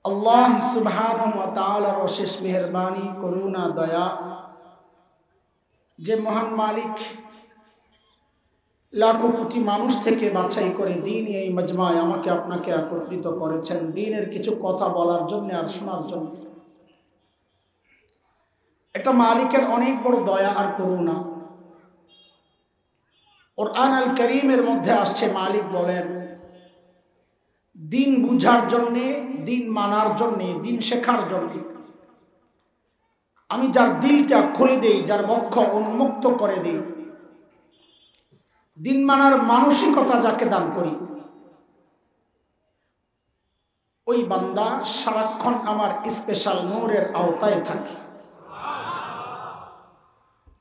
আল্লাহ সুবহানাহু ওয়া তাআলার অশেষ মেহেরবানি, করুণা, দয়া, যে মহান মালিক লাখো কোটি মানুষ থেকে বাছাই করে দিন এই মজমায় আমাকে আপনাকে একত্রিত করেছেন দিনের কিছু কথা বলার জন্য আর শোনার জন্য। এটা মালিকের অনেক বড় দয়া আর করুণা। কুরআন আল কারীমের মধ্যে আসছে, মালিক বলেন, দিন বুঝার জন্যে, দিন মানার জন্যে, দিন শেখার জন্যে আমি যার দিলটা খুলে দেই, যার বক্ষ উন্মুক্ত করে দিই, দিন মানার মানসিকতা যাকে দান করি, ওই বান্দা সারাক্ষণ আমার স্পেশাল নূরের আওতায় থাকে।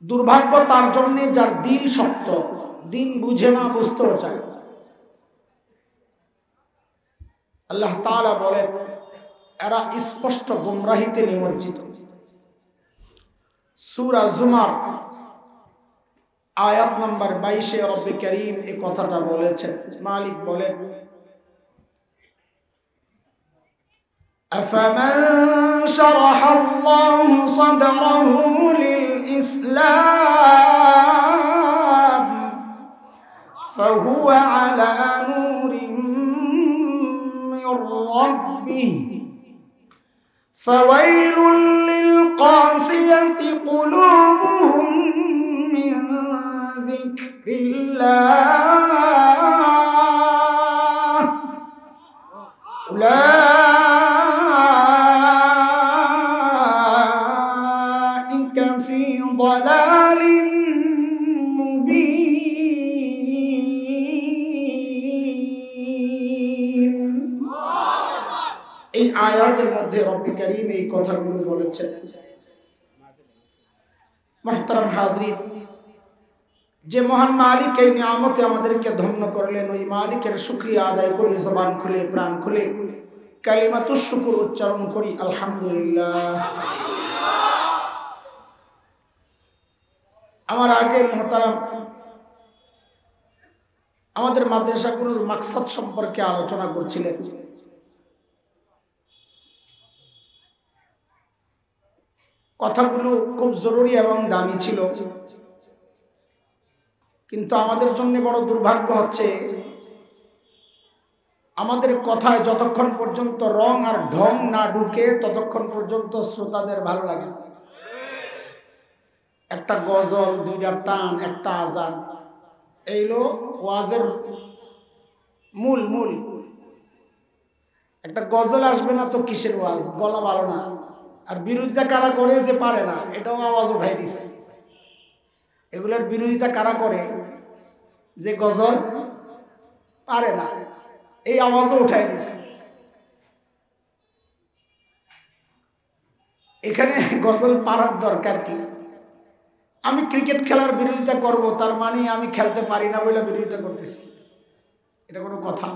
দুর্ভাগ্য তার জন্যে যার দিল শক্ত, দিন বুঝে না, বুঝতেও চায়। আল্লাহ তাআলা বলেন, এরা স্পষ্ট গুমরাহিতে নিমজ্জিত। সূরা জুমার আয়াত নম্বর 22 রব্বে কারীম এই কথাটা বলেছেন। মালিক বলেন, আফামান শারাহাল্লাহু সাদরাহু লিল ইসলাম ফাহুয়া আলা নূরিন মির রাব্বিহি ফাওয়াইলুল লিল কাসিয়াতি কুলুবুহুম মিন যিকরিল্লাহ উলাইকা ফি দালালিন মুবিন। এই আয়াতের মধ্যে রব্বুল কারীম এই কথাগুলো বলেছেন। মুহতারাম হাজরিন, যে মহান মালিক এই নিয়ামতে আমাদেরকে ধন্য করলেন, ওই মালিকের শুকরিয়া আদায় করি, জবান খুলে প্রাণ খুলে কালিমাতুশ শুকর উচ্চারণ করি, আলহামদুলিল্লাহ। আমার আগে মুহতারাম আমাদের মাদ্রাসাগুলোর মাকসাদ সম্পর্কে আলোচনা করছিলেন। কথাগুলো খুব জরুরি এবং দামি ছিল, কিন্তু আমাদের জন্য বড় দুর্ভাগ্য হচ্ছে আমাদের কথায় যতক্ষণ পর্যন্ত রং আর ঢং না ঢুকে ততক্ষণ পর্যন্ত শ্রোতাদের ভালো লাগে। একটা গজল, দুইটা টান, একটা আজান, এইলো ওয়াজের মূল। একটা গজল আসবে না তো কিসের ওয়াজ, গলা ভালো না। আর বিরোধিতা কারা করে, যে পারে না, এটাও আওয়াজ উঠাই দিছে। এগুলোর বিরোধিতা কারা করে, যে গজল পারে না, এই আওয়াজও উঠাই দিছে। এখানে গজল পারার দরকার কি? আমি ক্রিকেট খেলার বিরোধিতা করব, তার মানে আমি খেলতে পারি না বলে বিরোধিতা করতেছি? এটা কোনো কথা?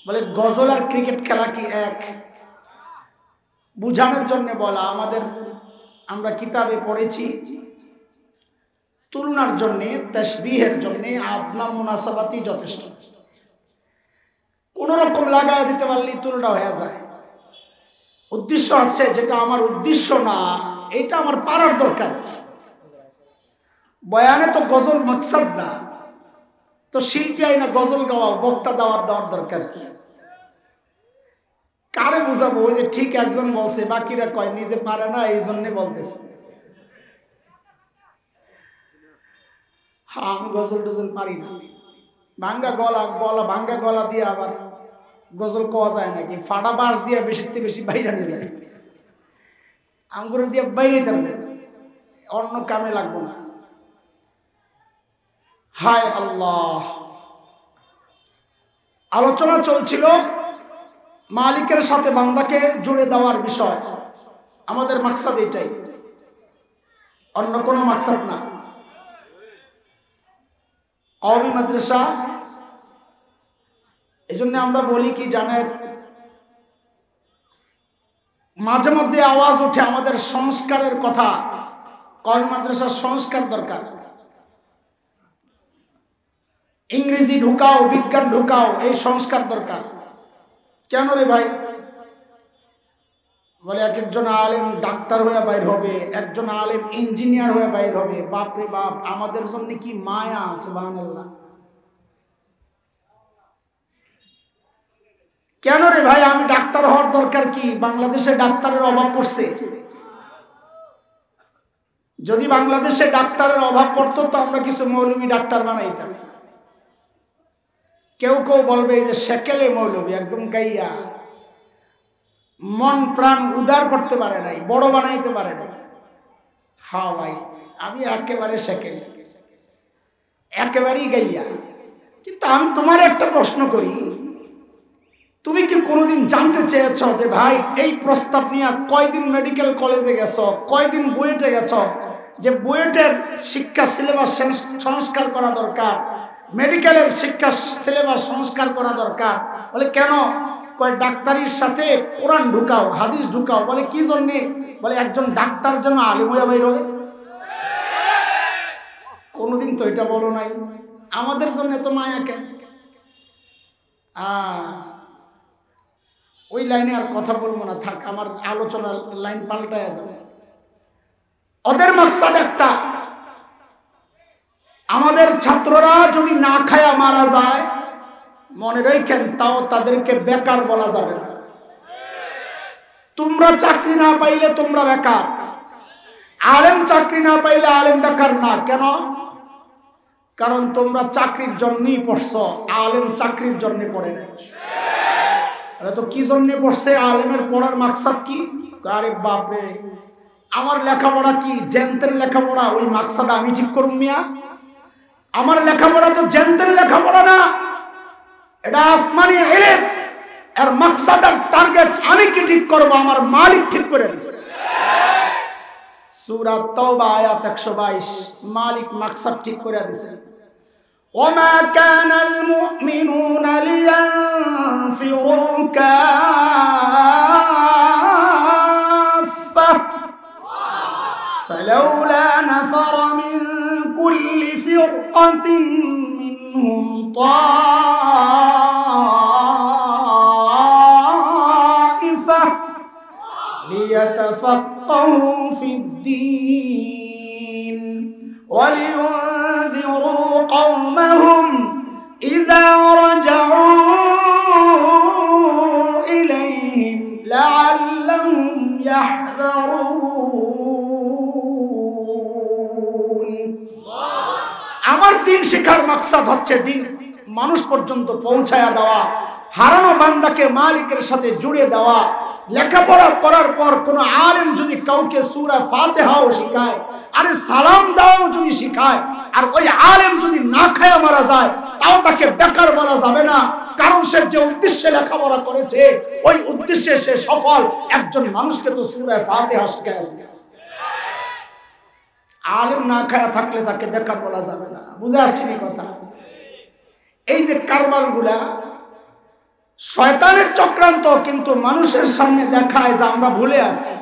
বলে গজল আর ক্রিকেট খেলা কি এক? বুঝানোর জন্য বলা। আমরা কিতাবে পড়েছি তুলনার জন্যে, তাসবিহের জন্যে আদনা মুনাসাবাতি যথেষ্ট। কোন রকম লাগায় দিতে পারলেই তুলনা হয়ে যায়। উদ্দেশ্য হচ্ছে যেটা আমার উদ্দেশ্য না, এটা আমার পারার দরকার। বয়ানে তো গজল মাকসাদ না, তো শিল্পী আইনা গজল গাওয়া, বক্তা দেওয়ার দরকার কি? কারে বুঝাবো? ওই যে ঠিক একজন বলছে, বাকিরা কয় নিজে পারে না, এই জন্য বলতেছে। হ্যাঁ, আমি গজল টজল পারি না। ভাঙ্গা গলা দিয়ে আবার গজল কোয়া যায় নাকি? ফাটা বাঁশ দিয়ে বেশিতে বেশি বাইরে নিয়ে যায়। আঙ্গুর দিয়ে বাইরে থাকবে, অন্য কামে লাগবো না। হায় আল্লাহ! আলোচনা চলছিল মালিকের সাথে বান্দাকে জুড়ে দেওয়ার বিষয়। আমাদের মাকসাদ এটাই, অন্য কোনো মাকসাদ না। কওমি মাদ্রাসা, এই জন্য আমরা বলি কি জানেন, মাঝে মধ্যে আওয়াজ ওঠে আমাদের সংস্কারের কথা। কওমি মাদ্রাসার সংস্কার দরকার। ইংরেজি ঢুকাও, বিজ্ঞান ঢুকাও, এই সংস্কার দরকার। কেন রে ভাই? বলে এক একজন আলেম ডাক্তার হয়ে বাইর হবে, একজন আলেম ইঞ্জিনিয়ার হয়ে বাইর হবে। বাপরে বাপ, আমাদের জন্য কি মায়া! সুবহানাল্লাহ। কেন রে ভাই, আমি ডাক্তার হওয়ার দরকার কি? বাংলাদেশে ডাক্তারের অভাব পড়ছে। যদি বাংলাদেশে ডাক্তারের অভাব পড়তো তো আমরা কিছু মৌলবী ডাক্তার বানাইতাম। কেউ কেউ বলবে যে সেকেলে মৌলবী, একদম গাইয়া, মন প্রাণ উদার করতে পারে নাই, বড় বানাইতে পারে নাই। হ্যাঁ ভাই, আমি একেবারে সেকেল, একেবারেই গাইয়া। কিন্তু আমি তোমার একটা প্রশ্ন করি, তুমি কি কোনোদিন জানতে চেয়েছ যে ভাই এই প্রস্তাব নিয়ে কয়দিন মেডিকেল কলেজে গেছ, কয়দিন বুয়েটে গেছ, যে বুয়েটের শিক্ষা সিলেবাস সংস্কার করা দরকার, মেডিকেলের শিক্ষা সিলেবাস সংস্কার করা দরকার। বলে কেন? কয় ডাক্তারির সাথে কোরআন ঢুকাও, হাদিস ঢুকাও। বলে কি জন্যে? বলে একজন ডাক্তার যেন আলিম হইয়া বাইর হয়। কোনোদিন তো এটা বলো নাই। আমাদের জন্য তো মায়া কেন? ওই লাইনে আর কথা বলবো না, থাক, আমার আলোচনার লাইন পাল্টায় যাবে। ওদের মাকসাদ একটা, আমাদের ছাত্ররা যদি না খায়া মারা যায়, মনে রেখেন, তাও তাদেরকে বেকার বলা যাবে না। তোমরা চাকরি না পাইলে তোমরা বেকার, আলেম চাকরি না পাইলে আলেম বেকার না। কেন? কারণ তোমরা চাকরির জন্যই পড়ছো, আলেম চাকরির জন্য পড়ে না। তো কি জন্য পড়ছে? আলেমের পড়ার মাকসাদ কি? আরে বাপরে, আমার লেখাপড়া কি জেন্তের লেখাপড়া? ওই মাকসাদ আমি ঠিক করুন মিয়া? আমার লেখাপড়া তো জেন্তের লেখাপড়া না, এটা আসমানি ইলম। এর মাকসাদ আর টার্গেট আমি কি ঠিক করব? আমার মালিক ঠিক করে দিয়েছে। সূরা তাওবা আয়াত 122, মালিক মাকসাদ ঠিক করে দিয়েছে। وما كان المؤمنون لينفروا كافة فلولا نفر من كل فرقة منهم طائفة ليتفقهوا في الدين ولينذروا قومهم إذا رجعوا إليهم لعلهم يحذرون। আমার দিন শিখার মাকসাদ হচ্ছে দিন মানুষ পর্যন্ত পৌঁছায়া দেওয়া, হারানো বান্দাকে মালিকের সাথে জুড়ে দেওয়া। লেখাপড়া করার পর কোন আলেম যদি কাউকে সূরা ফাতিহাও শিখায়, আরে সালাম দাও যদি শিখায়, আর ওই আলেম যদি না খায়া মারা যায়, তাও তাকে বেকার বলা যাবে না। কারণ সে যে উদ্দেশ্যে লেখাপড়া করেছে, ওই উদ্দেশ্যে সে সফল। একজন মানুষকে তো সূরা ফাতিহা শিখায়, আলেম না খায়া থাকলে তাকে বেকার বলা যাবে না। বুঝে আসছে না কথা? এই যে কারবালগুলা শয়তানের চক্রান্ত, কিন্তু মানুষের সামনে দেখায় যে আমরা ভুলে আছি।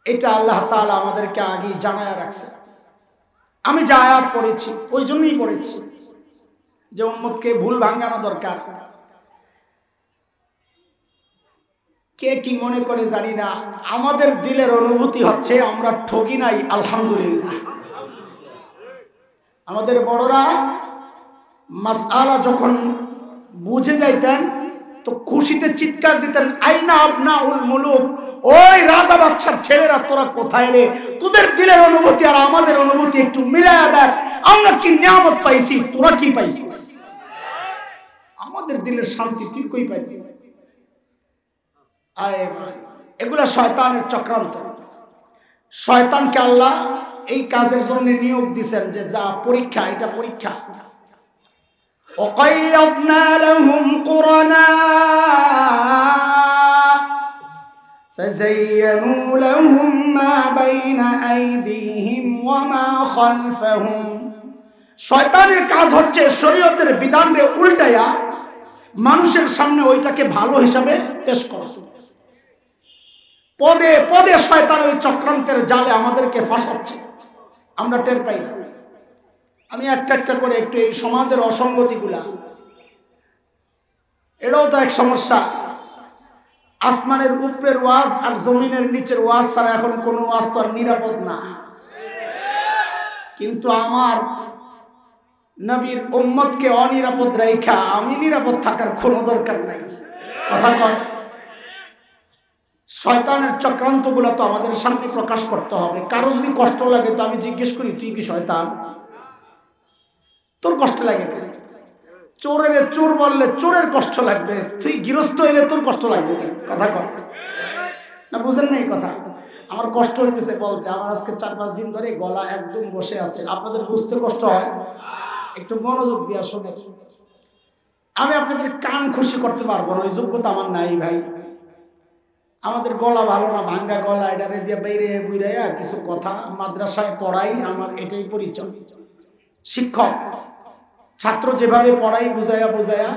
এটা আল্লাহ তাআলা আমাদেরকে আগেই জানায়া রাখছে। আমি যে আয়াত পড়েছি ওই জন্যই পড়েছি যে উম্মতকে ভুল ভাঙানো দরকার। কে কি মনে করে জানি না, আমাদের দিলের অনুভূতি হচ্ছে আমরা ঠকি নাই, আলহামদুলিল্লাহ। আমাদের বড়রা মাসআলা যখন বুঝে যাইতেন তো খুশিতে চিৎকার দিতেন, আইনা আবনাউল মুলুক, ওই রাজা বাদশার ছেলেরা তোরা কোথায় রে? তোদের দিলের অনুভূতি আর আমাদের অনুভূতি একটু মিলায়া দেখ, আমরা কি নিয়ামত পাইছি, তোরা কি পাইছিস? আমাদের দিলের শান্তি তুই কই পাইবি? এগুলা শয়তানের চক্রান্ত। শয়তানকে আল্লাহ এই কাজের জন্য নিয়োগ দিয়েছেন যে যা পরীক্ষা, এটা পরীক্ষা। وقيضنا لهم قرناء فزينوا لهم ما بين أيديهم وما خلفهم। শয়তানের কাজ হচ্ছে শরীয়তের বিধানকে উল্টায়া মানুষের সামনে ওইটাকে ভালো হিসাবে পেশ করা। পদে পদে শয়তান ওই চক্রান্তের জালে আমাদেরকে ফাঁসাচ্ছে, আমরা টের পাই না। আমি একটা একটা করে একটু এই সমাজের অসঙ্গতিগুলা, এটাও তো এক সমস্যা। আসমানের উপরের ওয়াজ আর জমিনের নিচের ওয়াজ ছাড়া এখন কোনো ওয়াজ তো আর নিরাপদ না। কিন্তু আমার নবীর উম্মতকে অনিরাপদ রাইখা আমি নিরাপদ থাকার কোনো দরকার নাই। কথা কর, শয়তানের চক্রান্তগুলো তো আমাদের সামনে প্রকাশ করতে হবে। কারো যদি কষ্ট লাগে তো আমি জিজ্ঞেস করি, তুই কি শয়তান? তোর কষ্ট লাগে? চোরের চোর বললে চোরের কষ্ট লাগবে, তুই গৃহস্থ হইলে তোর কষ্ট লাগবে। কথা কর না, বুঝেন না এই কথা? আমার কষ্ট হইতেছে বলতে, আমার আজকে 4-5 দিন ধরে গলা একদম বসে আছে। আপনাদের বুঝতে কষ্ট হয়? একটু মনোযোগ দিয়া শোনেন। আমি আপনাদের কান খুশি করতে পারবো না, ওই যোগ্যতা আমার নাই ভাই। আমাদের গলা ভালো না, ভাঙ্গা গলা, এটারে দিয়ে বাইরে বুইরাইয়া কিছু কথা মাদ্রাসায় পড়াই, আমার এটাই পরিচয়। শিক্ষক ছাত্র যেভাবে পড়াই বুঝাইয়া বুঝাইয়া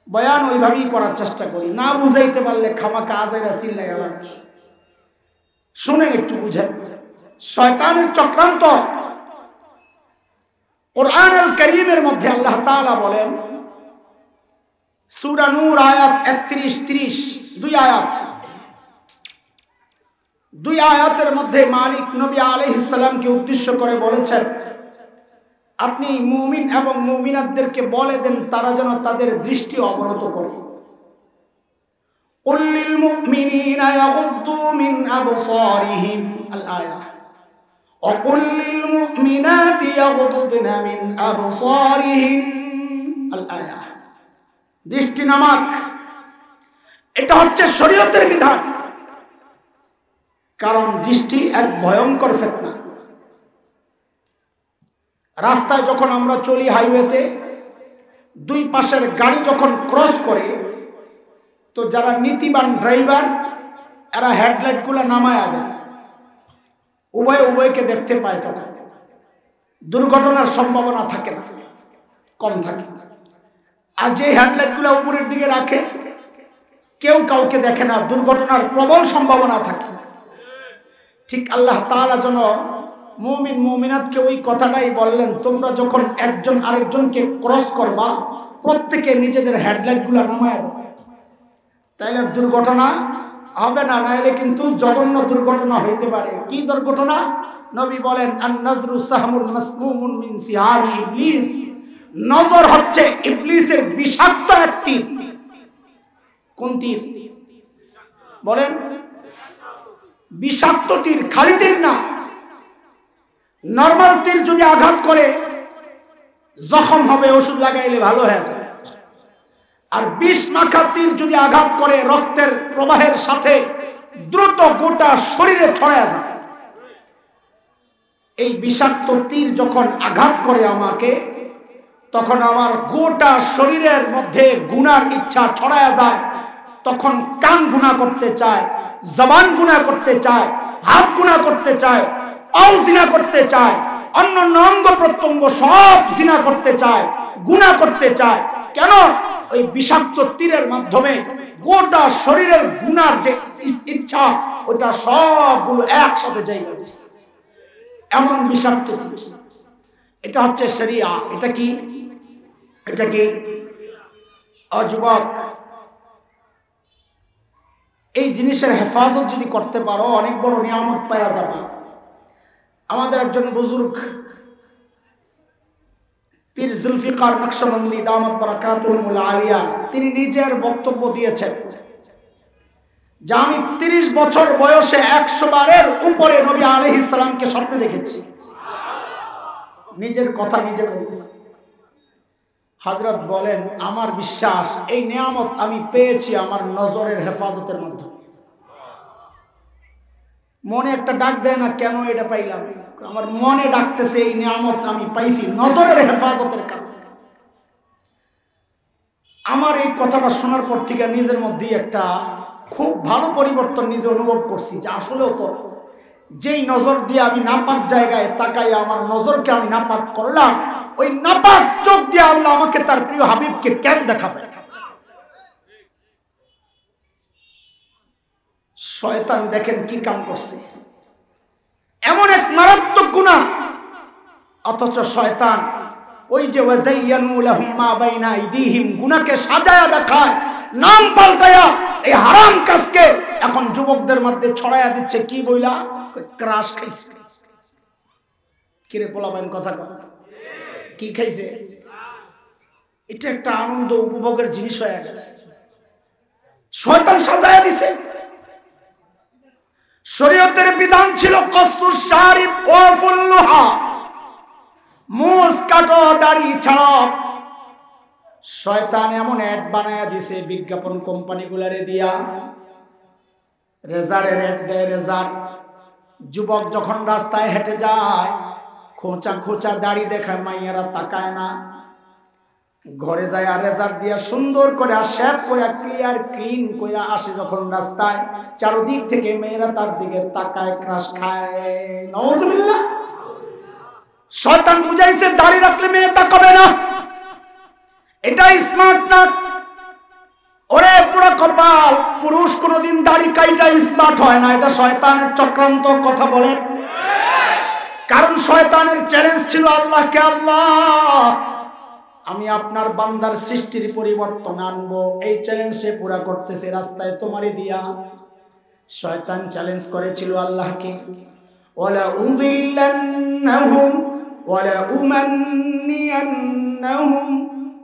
বয়ান ওইভাবেই করার চেষ্টা করি। না বুঝাইতে পারলে খামাখা আজাইরা চিল্লাইয়া লাগি। শুনেন, একটু বুঝেন। শয়তানের চক্রান্ত কুরআন আল কারীমের মধ্যে আল্লাহ তাআলা বলেন, সূরা নূর আয়াত 31-30, দুই আয়াতের মধ্যে মালিক নবী আলাইহিস সালামকে উদ্দেশ্য করে বলেছেন, আপনি মুমিন এবং মুমিনাতদেরকে বলে দেন তারা যেন তাদের দৃষ্টি অবনত করে। কুল লিল মুমিনিনা ইয়াগুদ্দু মিন আবসারিহিম, আল আয়াহ। ওয়া কুল লিল মুমিনাতি ইয়াগুদ্দুনা মিন আবসারিহিন, আল আয়াহ। দৃষ্টি নামাক, এটা হচ্ছে শরীয়তের বিধান। কারণ দৃষ্টি এক ভয়ঙ্কর ফিতনা। রাস্তায় যখন আমরা চলি, হাইওয়েতে দুই পাশের গাড়ি যখন ক্রস করে, তো যারা নীতিবান ড্রাইভার এরা হেডলাইটগুলো নামায় দেয়, উভয়কে দেখতে পায়, তখন দুর্ঘটনার সম্ভাবনা থাকে না, কম থাকে। আর যে হেডলাইটগুলো উপরের দিকে রাখে, কেউ কাউকে দেখে না, দুর্ঘটনার প্রবল সম্ভাবনা থাকে। ঠিক আল্লাহ তাআলা যেন মুমিন মুমিনাতকে ওই কথাটাই বললেন, তোমরা যখন একজন আরেকজনকে ক্রস করবা, প্রত্যেকে নিজেদের হেডলাইটগুলো নামায় দাও, তাইলে দুর্ঘটনা হবে না। নাইলে কিন্তু জঘন্য দুর্ঘটনা হইতে পারে। কি দুর্ঘটনা? নবী বলেন, আন-নাজরু সাহমুন মাসমুমুন মিন সিহামি ইবলিস। নজর হচ্ছে ইবলিসের বিষাক্ত এক তীর। কোন তীর বলেন? বিষাক্ত তীর, খালি তীর না। নরমাল তীর যদি আঘাত করে জখম হবে, ওষুধ লাগাইলে ভালো হয়ে যায়। আর বিষ মাখা তীর যদি আঘাত করে, রক্তের প্রবাহের সাথে দ্রুত গোটা শরীরে ছড়ায় যায়। এই বিষাক্ত তীর যখন আঘাত করে আমাকে, তখন আমার গোটা শরীরের মধ্যে গুনার ইচ্ছা ছড়ায় যায়। তখন কান গুনাহ করতে চায়, জবান গুনাহ করতে চায়, হাত গুনাহ করতে চায়, পাও জিনা করতে চায়, অন্যান্য অঙ্গ প্রত্যঙ্গ সব জিনা করতে চায়, গুনাহ করতে চায়। কেন? ওই বিষাক্ত তীরের মাধ্যমে গোটা শরীরের গুনার যে ইচ্ছা, ওটা সবগুলো একসাথে জায়গা দিচ্ছে। এমন বিষাক্ত তীর। এটা হচ্ছে শরিয়া। এটা কি? এটা কি? যুবক, এই জিনিসের হেফাজত যদি করতে পারো, অনেক বড় নিয়ামত পাওয়া যাবে। আমাদের একজন বুজুর্গ পীর জুলফিকার নকশবন্দি দামাত বারাকাতুহুল আলিয়া, তিনি নিজের বক্তব্য দিয়েছেন যে আমি 30 বছর বয়সে 100 বারের উপরে নবী আলাইহিস সালামকে স্বপ্নে দেখেছি। নিজের কথা নিজে বলতেছে। হযরত বলেন, আমার বিশ্বাস এই নিয়ামত আমি পেয়েছি আমার নজরের হেফাজতের মাধ্যমে। মনে একটা ডাক দেয় না, কেন এটা পাইলাম? আমার মনে ডাকতেছে এই নিয়ামত আমি পাইছি নজরের হেফাজতের কারণে। আমার এই কথাটা শোনার পর থেকে নিজের মধ্যে একটা খুব ভালো পরিবর্তন নিজে অনুভব করছি, যে আসলেও তো যেই নজর দিয়ে আমি নাপাক জায়গায় তাকাই, আমার নজরকে আমি নাপাক করলাম, ওই নাপাক চোখ দিয়ে আল্লাহ আমাকে তার প্রিয় হাবিবকে কেন দেখাবে? শয়তান দেখেন কি কাম করছে, এমন এক মারাত্মক গুনাহ। অথচ শয়তান ওই যে ওয়াজাইয়ানু লাহুম মা বাইনা আইদিহিম, গুনাহকে সাজায়া দেখায়, নাম পাল্টায়া এই হারাম যুবকদের মধ্যে ছড়াইয়া দিচ্ছে কি বইলা ক্রাশ খাইছে কিরে পোলাবেন কথা কি খাইছে এটা একটা আনন্দ উপভোগের জিনিস হয়ে গেছে শয়তান সাজায়া দিছে শরীয়তের বিধান ছিল কসুর শারিব ওয়া ফুল্লুহা মুস কাটো দাড়ি ছাড়াও শয়তান এমন অ্যাড বানায়া দিছে বিজ্ঞাপন কোম্পানিগুলারে দিয়া রেজারের অ্যাড দেয় রেজার যুবক যখন রাস্তায় হেঁটে যায় খোঁচা খোঁচা দাড়ি দেখায় মাইয়ারা তাকায় না ঘরে যায় আর রেজার দিয়া সুন্দর করে শেভ করে ক্লিয়ার ক্লিন করে আসে যখন রাস্তায় চারদিক থেকে মেয়েরা তার দিকে তাকায় ক্রাশ খায় নাউজুবিল্লাহ শয়তান বুঝাইছে দাড়ি রাখলে মেয়ে তাকাবে না এটা স্মার্ট না ওরে পুরো কপাল পুরুষ কোনদিন দাড়ি কাইটা স্মার্ট হয় না এটা শয়তানের চক্রান্ত কথা বলে কারণ শয়তানের চ্যালেঞ্জ ছিল আল্লাহকে আল্লাহ আমি আপনার বান্দার সৃষ্টির পরিবর্তন আনবো এই চ্যালেঞ্জ সে পুরা করতেছে রাস্তায় তোমারই দিয়া শয়তান চ্যালেঞ্জ করেছিল আল্লাহকে ওয়ালা উযিল্লান্নাহুম ওয়ালা উমান্নিয়ান্নাহুম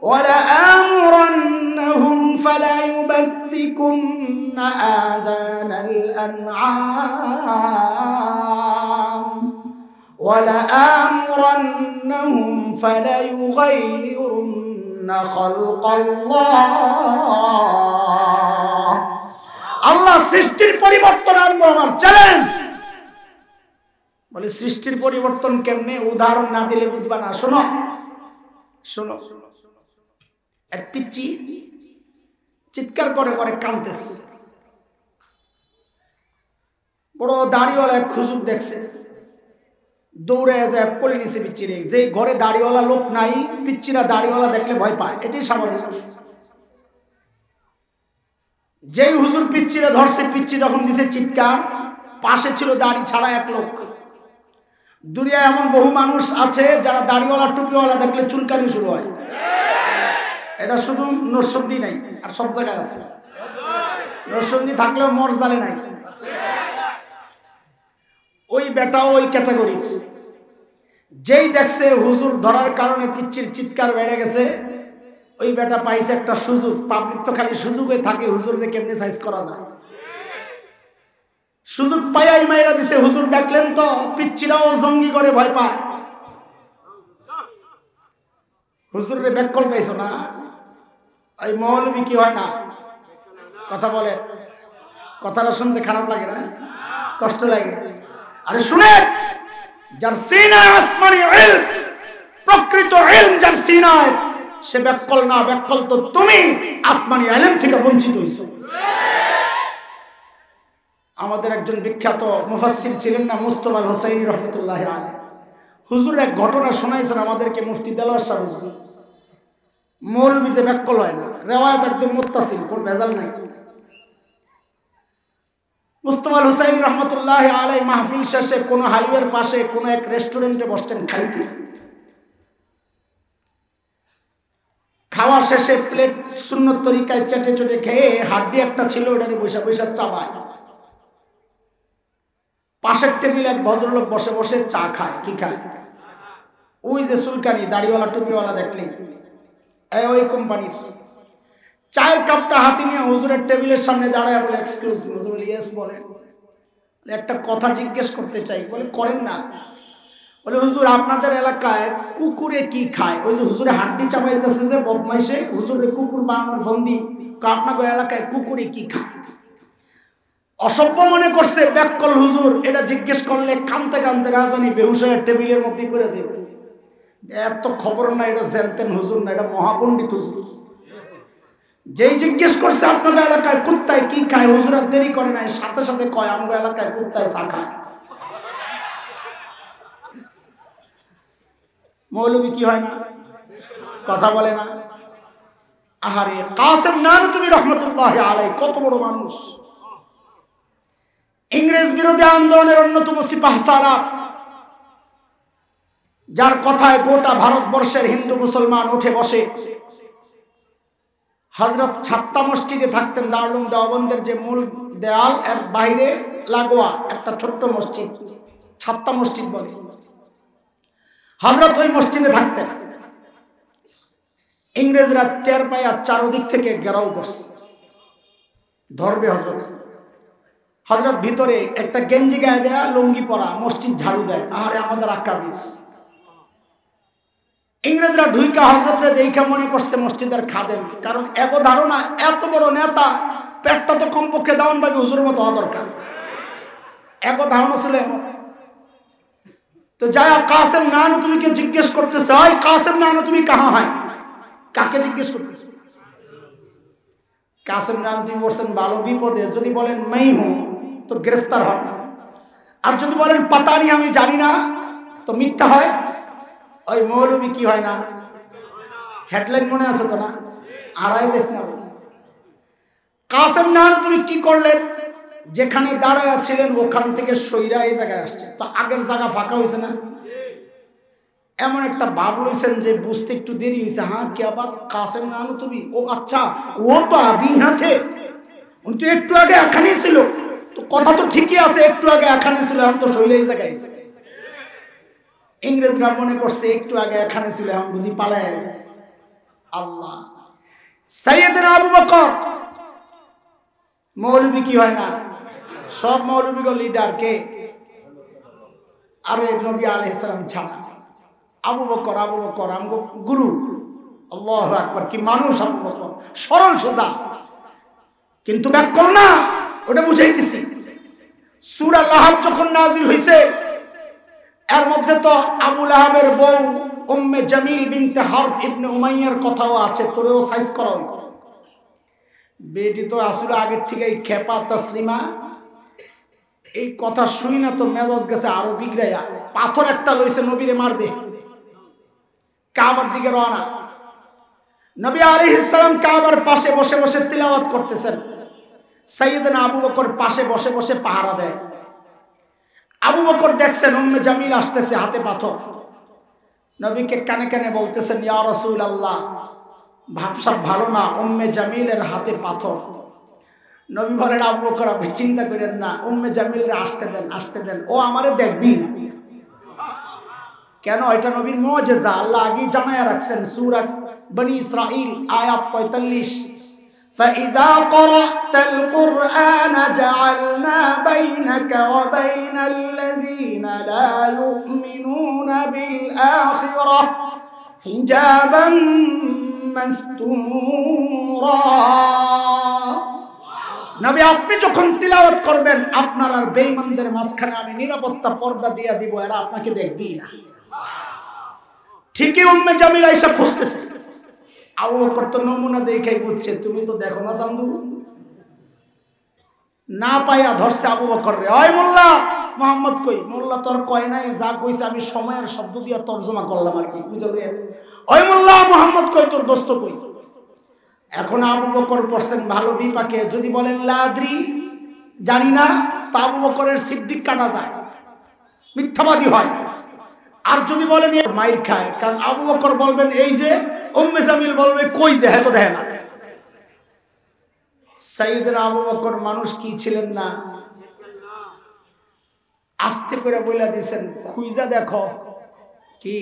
ওয়ালা আমুরান্নাহুম ফালা ইউবাত্তিকুন্না আযানাল আনআম ওয়ালা আমুরান্নাহুম ফালা ইউগাইয়িরুন্না খালকাল্লাহ আল্লাহ সৃষ্টির পরিবর্তন আনবো আমার চ্যালেঞ্জ বলে সৃষ্টির পরিবর্তন কেমনে উদাহরণ না দিলে বুঝবা না শোনো শোনো এক পিচ্চি চিৎকার করে করে কাঁদতেছে বড় দাড়িওয়ালা এক হুজুর দেখছে দৌড়ে যায় কোলে নিছে পিচ্চিরে যে ঘরে দাড়িওয়ালা লোক নাই পিচ্চিরা দাড়িওয়ালা দেখলে ভয় পায় এটাই স্বাভাবিক যেই হুজুর পিচ্চিরে ধরছে পিচ্চি যখন দিছে চিৎকার পাশে ছিল দাড়ি ছাড়া এক লোক দুনিয়ায় এমন বহু মানুষ আছে যারা দাড়িওয়ালা টুপিওয়ালা দেখলে চুলকানি শুরু হয় এটা শুধু নরসিংদী নাই আর সব জায়গায় আছে নরসিংদী থাকলেও মরজালে নাই ওই বেটাও ওই ক্যাটাগরি যেই দেখছে হুজুর ধরার কারণে পিচ্চির চিৎকার বেড়ে গেছে ওই বেটা পাইছে একটা সুযোগ পাবলিক তো খালি সুযোগে থাকে হুজুরকে কেমনে সাইজ করা যায় সুযোগ পাইয়াই মাইরা দিছে হুজুর ডাকলেন তো পিচ্চিরাও জঙ্গি করে ভয় পায় হুজুরে ব্যাককল পাইছো না এই মৌলবি কি হয় না কথা বলে কথাটা শুনতে খারাপ লাগে না কষ্ট লাগে আরে শুনে যার সিনায় আসমানি ইলম প্রকৃত ইলম যার সিনায় সে ব্যাককল না ব্যাককল তো তুমি আসমানি ইলম থেকে বঞ্চিত হইছো আমাদের একজন বিখ্যাত মুফাসসির ছিলেন না মুস্তাফা আল হুসাইনি রাহমাতুল্লাহি আলাইহি হুজুর এক ঘটনা শোনাইছেন আমাদেরকে মুফতি দেলোয়ার সাহেব মৌলবি যে ব্যাককল হয় না রিওয়ায়াত একদম মুত্তাসিল কোন ভেজাল নাই মুস্তাফা আল হুসাইনি রাহমাতুল্লাহি আলাইহি মাহফিল শেষে কোন হাইওয়ের পাশে কোন এক রেস্টুরেন্টে বসতেন খাইতে খাওয়া শেষে প্লেট সুন্নত তরিকায় চেটে চেটে খেয়ে হাড্ডি একটা ছিল ওটারে বৈশা বৈশা চাবায় পাশের টেবিলে এক ভদ্রলোক বসে বসে চা খায় কি খায় ওই যে সুলকানি দাড়িওয়ালা টুপিওয়ালা দেখলেন ওই কোম্পানির চায়ের কাপটা হাতে নিয়ে হুজুরের টেবিলের সামনে দাঁড়ায় বলে এক্সকিউজ মি হুজুর ইয়েস বলেন একটা কথা জিজ্ঞেস করতে চাই বলে করেন না বলে হুজুর আপনাদের এলাকায় কুকুরে কি খায় ওই যে হুজুরে হাড্ডি চাপাইতেছে যে বদমাইশে হুজুরে কুকুর বানানোর ফন্দি আপনাদের এলাকায় কুকুরে কি খায় অসভ্য মনে করছে ব্যাককল হুজুর এটা জিজ্ঞেস করলে কানতে কানতে রাজানি বেহুশ হয়ে টেবিলের মধ্যে পড়ে যাবে এত খবর না এটা জানতেন হুজুর না এটা মহাপণ্ডিত হুজুর যেই জিজ্ঞেস করছে আপনাদের এলাকায় কুত্তায় কি খায় হুজুর আর দেরি করে নাই সাথে সাথে কয় আমাদের এলাকায় কুত্তায় চা খায় মৌলবি কি হয় না কথা বলে না আহারে কাসেম নানতুবি রাহমাতুল্লাহি আলাইহি কত বড় মানুষ ইংরেজ বিরোধী আন্দোলনের অন্যতম সিপাহসালার যার কথায় গোটা ভারতবর্ষের হিন্দু মুসলমান উঠে বসে হযরত ছাত্তা মসজিদে থাকতেন দারুল উলুম দেওবন্দের যে মূল দেওয়াল এর বাইরে লাগোয়া একটা ছোট্ট মসজিদ, ছাত্তা মসজিদ বলে। হযরত ওই মসজিদে থাকতেন। ইংরেজরা টের পায়া চারদিক থেকে ঘেরাও করছে, ধরবে হযরত। হযরত ভিতরে একটা গেঞ্জি গায়ে দেয়া, লুঙ্গি পরা, মসজিদ ঝাড়ু দেয়। আরে আমাদের আকাবির। ইংরেজরা ঢুইকা হযরতরে দেখে মনে করছে মসজিদের খাদেম, কারণ এগো ধারণা এত বড় নেতা, পেটটা তো কমপক্ষে দেওয়ান বাকি হুজুর মতো হওয়া দরকার। এগো ধারণা ছিল এমন। তো যায়া কাসেম নানু তুমি কে জিজ্ঞেস করতেছে, ওই কাসেম নানু তুমি কাহা হয়? কাকে জিজ্ঞেস করতেছে? কাসেম নানু তুমি বলছেন ভালো বিপদে, যদি বলেন मैं हूं তো গ্রেফতার হন, আর যদি বলেন পাতা নেই আমি জানি না তো মিথ্যা হয়। ওই মৌলবী কি হয় না, হেডলাইন মনে আছে তো না? আড়াই দেশ না। কাসেম নানু তুমি কি করলেন? যেখানে দাঁড়ায় ছিলেন ওখান থেকে সইরা এই জায়গায় আসছে, তো আগের জায়গা ফাঁকা হয়েছে না? এমন একটা ভাব লইছেন যে বুঝতে একটু দেরি হয়েছে। হ্যাঁ কি আবার কাসেম নানু তুমি? ও আচ্ছা, ও তো আবি হাতে, উনি তো একটু আগে এখানেই ছিল। তো কথা তো ঠিকই আছে, একটু আগে এখানে ছিল, এখন তো সইরা এই জায়গায়। ইংরেজরা মনে করছে একটু আগে এখানে ছিল, এখন বুঝি পালায় গেছে। আল্লাহ। সাইয়েদনা আবু বকর মৌলবী কি হয় না? সব মৌলবীগুলো লিডার কে? আরে নবী আলাইহিস সালাম ছাড়া। আবু বকর আমগো গুরু। আল্লাহু আকবার, কি মানুষ আবু বকর, সরল সোজা। কিন্তু ব্যাকল না, ওটা বুঝাইতেছি। সূরা লাহাব যখন নাজিল হইছে, এর মধ্যে তো আবু লাহাবের বউ উম্মে জামিল বিনতে হারব ইবনে উমাইয়ার কথাও আছে, তোরেও সাইজ করা হইতো। বেটি তো আসলে আগের থেকেই খেপা তাসলিমা। এই কথা শুই না তো মেজাজ গেছে আরো বিগড়াইয়া। পাথর একটা লইছে নবীরে মারবে, কাবার দিকে রওনা। নবী আলাইহিস সালাম কাবার পাশে বসে বসে তিলাওয়াত করতেছেন। সাইয়েদনা আবু বকর পাশে বসে বসে পাহারা দেয়। আবু বকর দেখছেন উম্মে জামিল আসতেছে, হাতে পাথর। নবীকে কানে কানে বলতেছেন, ইয়া রাসূলুল্লাহ, ভাবসাব ভালো না, উম্মে জামিলের হাতে পাথর। নবী বলেন, আবু বকর আপনি চিন্তা করেন না, উম্মে জামিলরে আসতে দেন, ও আমারে দেখবি না। কেন? এটা নবীর মুজিজা, আল্লাহ আগেই জানায়া রাখছেন। সূরা বনি ইসরাঈল আয়াত 45, فإذا قرأت القرآن جعلنا بينك وبين الذين لا يؤمنون بالآخرة حجابا مستورا। নবী আপনি যখন তিলাওয়াত করবেন, আপনার আর বেঈমানদের মাঝখানে আমি নিরাপত্তা পর্দা দিয়ে দিব, এরা আপনাকে দেখবেই না। ঠিকই উম্মে জামিল আয়েশা খুঁজতেছে। আবু বকর তো নমুনা দেখাই বুঝছে, তুমি তো দেখো না চান্দু। না পাইয়া ধরছে আবু বকর রে, ওই মোল্লা মুহাম্মদ কই? মোল্লা তোর কয় নাই, যা কইছে আমি সময়ের শব্দ দিয়া তরজমা করলাম আর কি, বুঝলে? ওই মোল্লা মুহাম্মদ কই, তোর দোস্ত কই? এখন আবু বকর পড়ছেন ভালো বিপাকে। যদি বলেন লা আদরি, জানি না, তা আবু বকরের সিদ্দিক কাটা যায়, মিথ্যাবাদী হয়। আর যদি বলেন মাইর খায়, কারণ আবু বকর বলবেন এই যে, উম্মে জামিল বলবে কই যে, হ্যাঁ তো দেখে না। সাইয়েদনা আবু বকর মানুষ কি ছিলেন না? আস্তে করে বইলা দিয়েছেন, খুইজা দেখো। কি?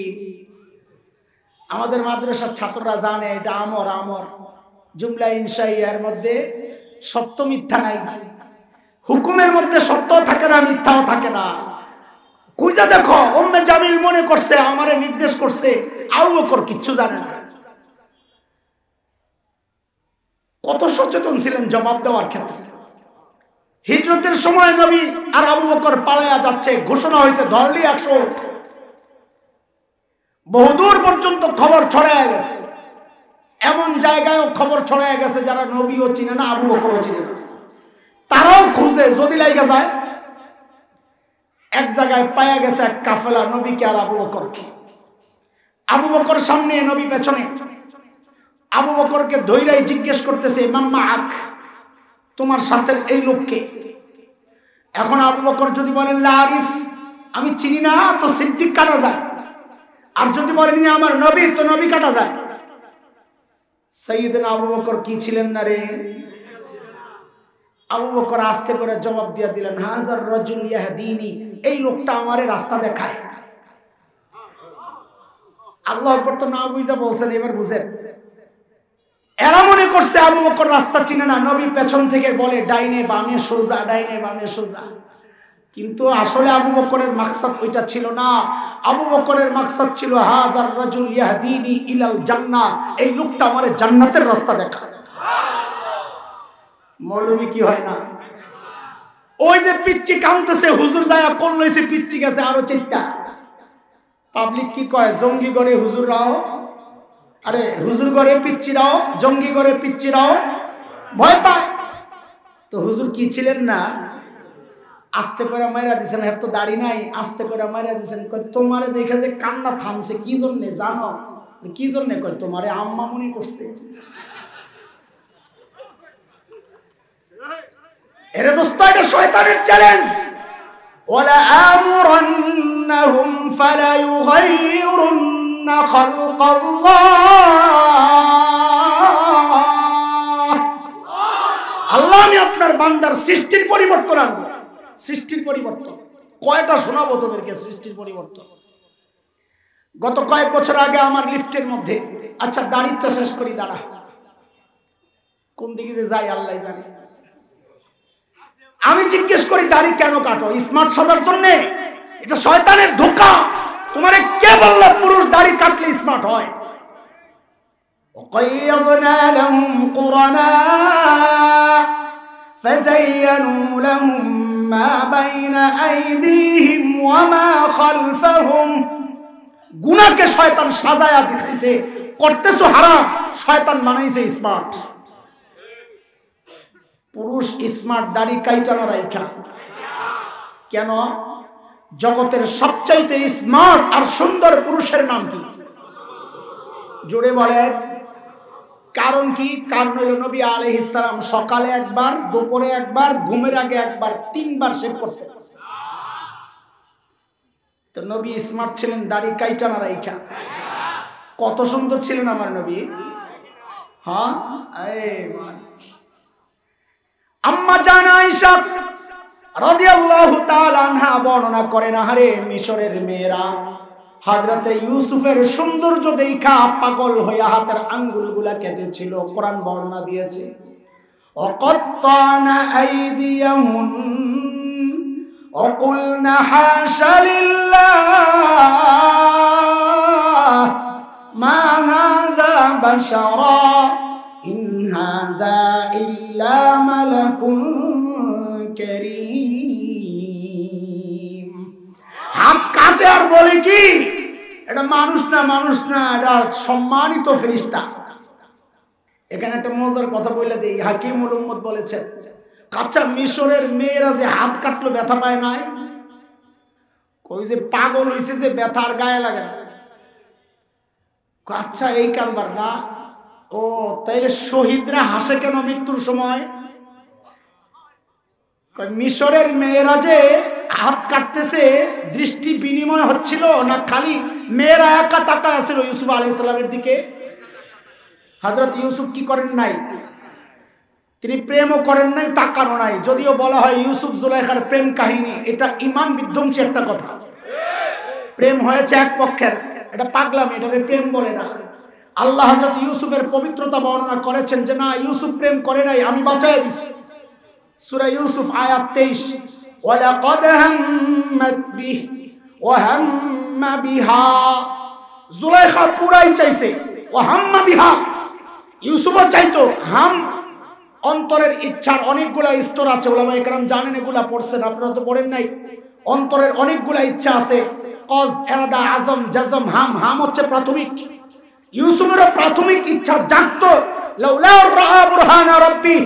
আমাদের মাদ্রাসার ছাত্ররা জানে এটা আমর জুমলা ইনশাইয়ার মধ্যে সত্য মিথ্যা নাই। হুকুমের মধ্যে সত্য থাকে না, মিথ্যাও থাকে না। খুঁজে দেখো, উম্মে জামিল মনে করছে আমারে নির্দেশ করছে, আবু বকর কিচ্ছু জানে না। কত সচেতন ছিলেন জবাব দেওয়ার ক্ষেত্রে। হিজরতের সময় নবী আর আবু বকর পালায়া যাচ্ছে, ঘোষণা হয়েছে ধরলি 100 উট। বহুদূর পর্যন্ত খবর ছড়ায় গেছে। এমন জায়গায়ও খবর ছড়ায় গেছে যারা নবীও চিনে না, আবু বকরও চিনে না, তারাও খুঁজে যদি লাইগা যায়। এক জায়গায় পায়া গেছে এক কাফেলা, নবীকে আর আবু বকরকে। আবু বকর সামনে, নবী পেছনে। আবু বকরকে ধৈরাই জিজ্ঞেস করতেছে, মাম্মা আক, তোমার সাথে এই লোককে? এখন আবু বকর যদি বলেন লা আরিফ, আমি চিনি না, তো সিদ্দিক কাটা যায়। আর যদি বলেন আমার নবী, তো নবী কাটা যায়। সাইয়েদনা আবু বকর কি ছিলেন না রে? আবু বকর আস্তে করে জবাব দিয়ে দিলেন, হাজার রাজুল ইয়াহদিনি, এই লোকটা আমারে রাস্তা দেখায়। আল্লাহ আকবার তো না বুঝা বলছেন, এবার বুঝেন। এরা মনে করছে আবু বকর রাস্তা চিনে না, নবী পেছন থেকে বলে ডাইনে বামে সোজা, ডাইনে বামে সোজা। কিন্তু আসলে আবু বকরের মাকসাদ ওইটা ছিল না। আবু বকরের মাকসাদ ছিল হাজার রাজুল ইয়াহদিনি ইলাল জান্নাহ, এই লোকটা আমারে জান্নাতের রাস্তা দেখায়। মৌলবী কি হয় না? ওই যে পিচ্চি কাঁদতেছে, হুজুর যায় কোন লইছে, পিচ্চি গেছে আরো চিন্তা। পাবলিক কি কয়, জঙ্গি করে হুজুররাও, আরে হুজুর করে পিচ্চিরাও, জঙ্গি করে পিচ্চিরাও ভয় পায়। তো হুজুর কি ছিলেন না, আস্তে করে মাইরা দিছেন, হ্যাঁ তো দাড়ি নাই, আস্তে করে মাইরা দিছেন। তোমারে দেখে যে কান্না থামছে কি জন্যে জানো? কি জন্যে? কয় তোমারে আম্মা মনে করছে। এরে দোস্ত, এটা শয়তানের চ্যালেঞ্জ। ওয়ালা আমুরান্নাহুম ফালা ইউগাইয়িরুন্না খালকাল্লাহ। আল্লাহ, আমি আপনার বান্দার সৃষ্টির পরিবর্তন আনবো। সৃষ্টির পরিবর্তন কয়টা শোনাবো তোদেরকে? সৃষ্টির পরিবর্তন গত কয়েক বছর আগে আমার লিফটের মধ্যে, আচ্ছা দাড়িটা শেষ করি, দাঁড়া, কোন দিকে যে যাই আল্লাহ জানে। আমি জিজ্ঞেস করি দাড়ি কেন কাটো? স্মার্ট সাজার জন্য? এটা শয়তানের ধোঁকা। তোমারে কে বললো পুরুষ দাড়ি কাটলে স্মার্ট হয়? وقيضنا لهم قرناء فزينوا لهم ما بين أيديهم وما خلفهم। গুনাহকে শয়তান সাজায়া দেখাইছে, করতেছো হারাম, শয়তান বানাইছে স্মার্ট। পুরুষ স্মার্ট, দাড়ি কাইটা না রাইখা। কেন? জগতের সবচাইতে স্মার্ট আর সুন্দর পুরুষের নাম কি? জোরে বলেন। কারণ কি? কারণ হলো নবী আলাইহিস সালাম সকালে একবার, দুপুরে একবার, ঘুমের আগে একবার, 3 বার শেভ করতেন। তো নবী স্মার্ট ছিলেন, দাড়ি কাইটা না রাইখা। কত সুন্দর ছিলেন আমার নবী। হ্যাঁ, আম্মা জান আয়েশা রাদিয়াল্লাহু তাআলা আনহা বর্ণনা করেন, আরে মিশরের মেয়েরা হযরতে ইউসুফের সৌন্দর্য দেখা পাগল হয়ে হাতের আঙ্গুলগুলা কেটেছিল। কোরআন বর্ণনা দিয়েছে, ওয়াকাত্তানা আইদিয়াহুম ওয়াকুলনা হাশা লিল্লাহ মা হাযা বাশারা ইন হাযা ইল্লা মালাকুন কারীম। হাত কাটে আর বলে কি, এটা মানুষ না, মানুষ না, এটা সম্মানিত ফেরেশতা। এখানে একটা মজার কথা বলে দেই, হাকিমুল উম্মত বলেছেন, কাঁচা মিশরের মেয়েরা যে হাত কাটলো ব্যথা পায় নাই, কই যে পাগল হইছে যে ব্যথা আর গায়ে লাগে না। আচ্ছা এই কারবার না? ও তাইলে শহীদরা হাসে কেন মৃত্যুর সময়? মিশরের মেয়েরা যে হাত কাটতেছে, দৃষ্টি বিনিময় হচ্ছিল না খালি মেয়েরা একা তাকায় আছিল ইউসুফ আলাইহিস সালামের দিকে? হযরত ইউসুফ কি করেন নাই? তিনি প্রেমও করেন নাই, তাকানো নাই। যদিও বলা হয় ইউসুফ জুলাইখার প্রেম কাহিনী, এটা ঈমান বিধ্বংসী একটা কথা। প্রেম হয়েছে এক পক্ষের, এটা পাগলামি, এটাকে প্রেম বলে না। আল্লাহ হযরত ইউসুফের পবিত্রতা বর্ণনা করেছেন যে না, ইউসুফ প্রেম করে নাই, আমি বাঁচায় দিছি। সূরা ইউসুফ আয়াত 23, ওয়ালাকাদ হাম্মাত বিহি ওয়া হাম্মা বিহা। জুলাইখা পুরাই চাইছে, ওয়া হাম্মা বিহা, ইউসুফও চাইতো। হাম অন্তরের ইচ্ছার অনেকগুলা স্তর আছে, উলামায়ে কেরাম জানেন, এগুলা পড়ছেন, আপনারা তো পড়েন নাই। অন্তরের অনেকগুলা ইচ্ছা আছে, কজ, ইরাদা, আজম, জাজম, হাম। হাম হচ্ছে প্রাথমিক। ইউসুফেরও প্রাথমিক ইচ্ছা জাগতো, লাউলা রাআ বুরহানা রাব্বি,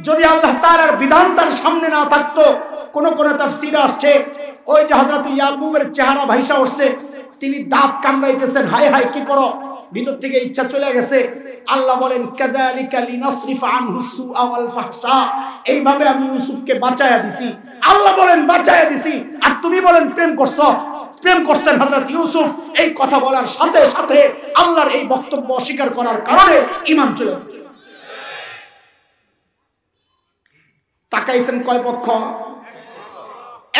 যদি আল্লাহ তাআলার বিধান তার সামনে না থাকতো। কোন কোন তাফসীরে আসছে ওই যে হযরত ইয়াকুবের চেহারা ভাইসা উঠছে, তিনি দাঁত কামড়াইতেছেন, হায় হায় কি করো, ভিতর থেকে ইচ্ছা চলে গেছে। আল্লাহ বলেন, কাযালিকা লিনাসরিফা আনহু সুআ ওয়াল ফাহশা, এইভাবে আমি ইউসুফকে বাঁচায়া দিছি। আল্লাহ বলেন বাঁচায়া দিছি, আর তুমি বলেন প্রেম করছো। প্রেম করছেন হযরত ইউসুফ। এই কথা বলার সাথে সাথে আল্লাহর এই বক্তব্য অস্বীকার করার কারণে ঈমান চলে গেল। তাকাইছেন কয় পক্ষ?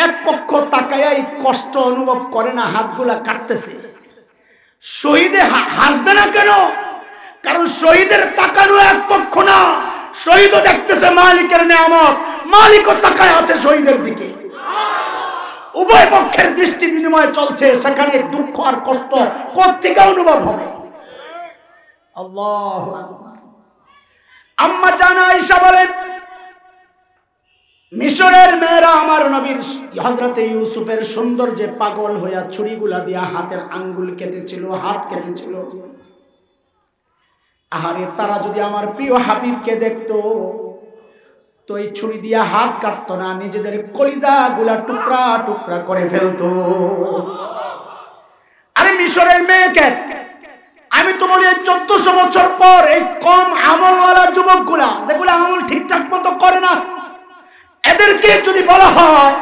এক পক্ষ তাকায়াই কষ্ট অনুভব করে না, হাতগুলা কাটতেছে। শহীদে হাসবে না কেন? কারণ শহীদের তাকানো এক পক্ষ না, শহীদও দেখতেছে মালিকের নিয়ামত, মালিকও তাকায় আছে শহীদের দিকে। উভয় পক্ষের দৃষ্টি বিনিময় চলছে, সেখানে দুঃখ আর কষ্ট কোত্থেকে অনুভব হবে? আল্লাহু আকবার। আম্মা জানা আয়েশা বলেন, মিশরের মেয়েরা আমার নবীর হযরতে ইউসুফের সৌন্দর্যে পাগল হইয়া ছুরিগুলা দিয়া হাতের আঙ্গুল কেটেছিল, হাত কেটেছিল। আহারে, তারা যদি আমার প্রিয় হাবিবকে দেখতো তো এই ছুরি দিয়া হাত কাটতো না, নিজেদের কলিজা গুলা টুকরা টুকরা করে ফেলতো। আরে মিশরের মেয়েকে আমি তো বলি 1400 বছর পর এই কম আমলওয়ালা যুবক গুলা, যেগুলা আমল ঠিকঠাক মতো করে না, এদেরকে যদি বলা হয়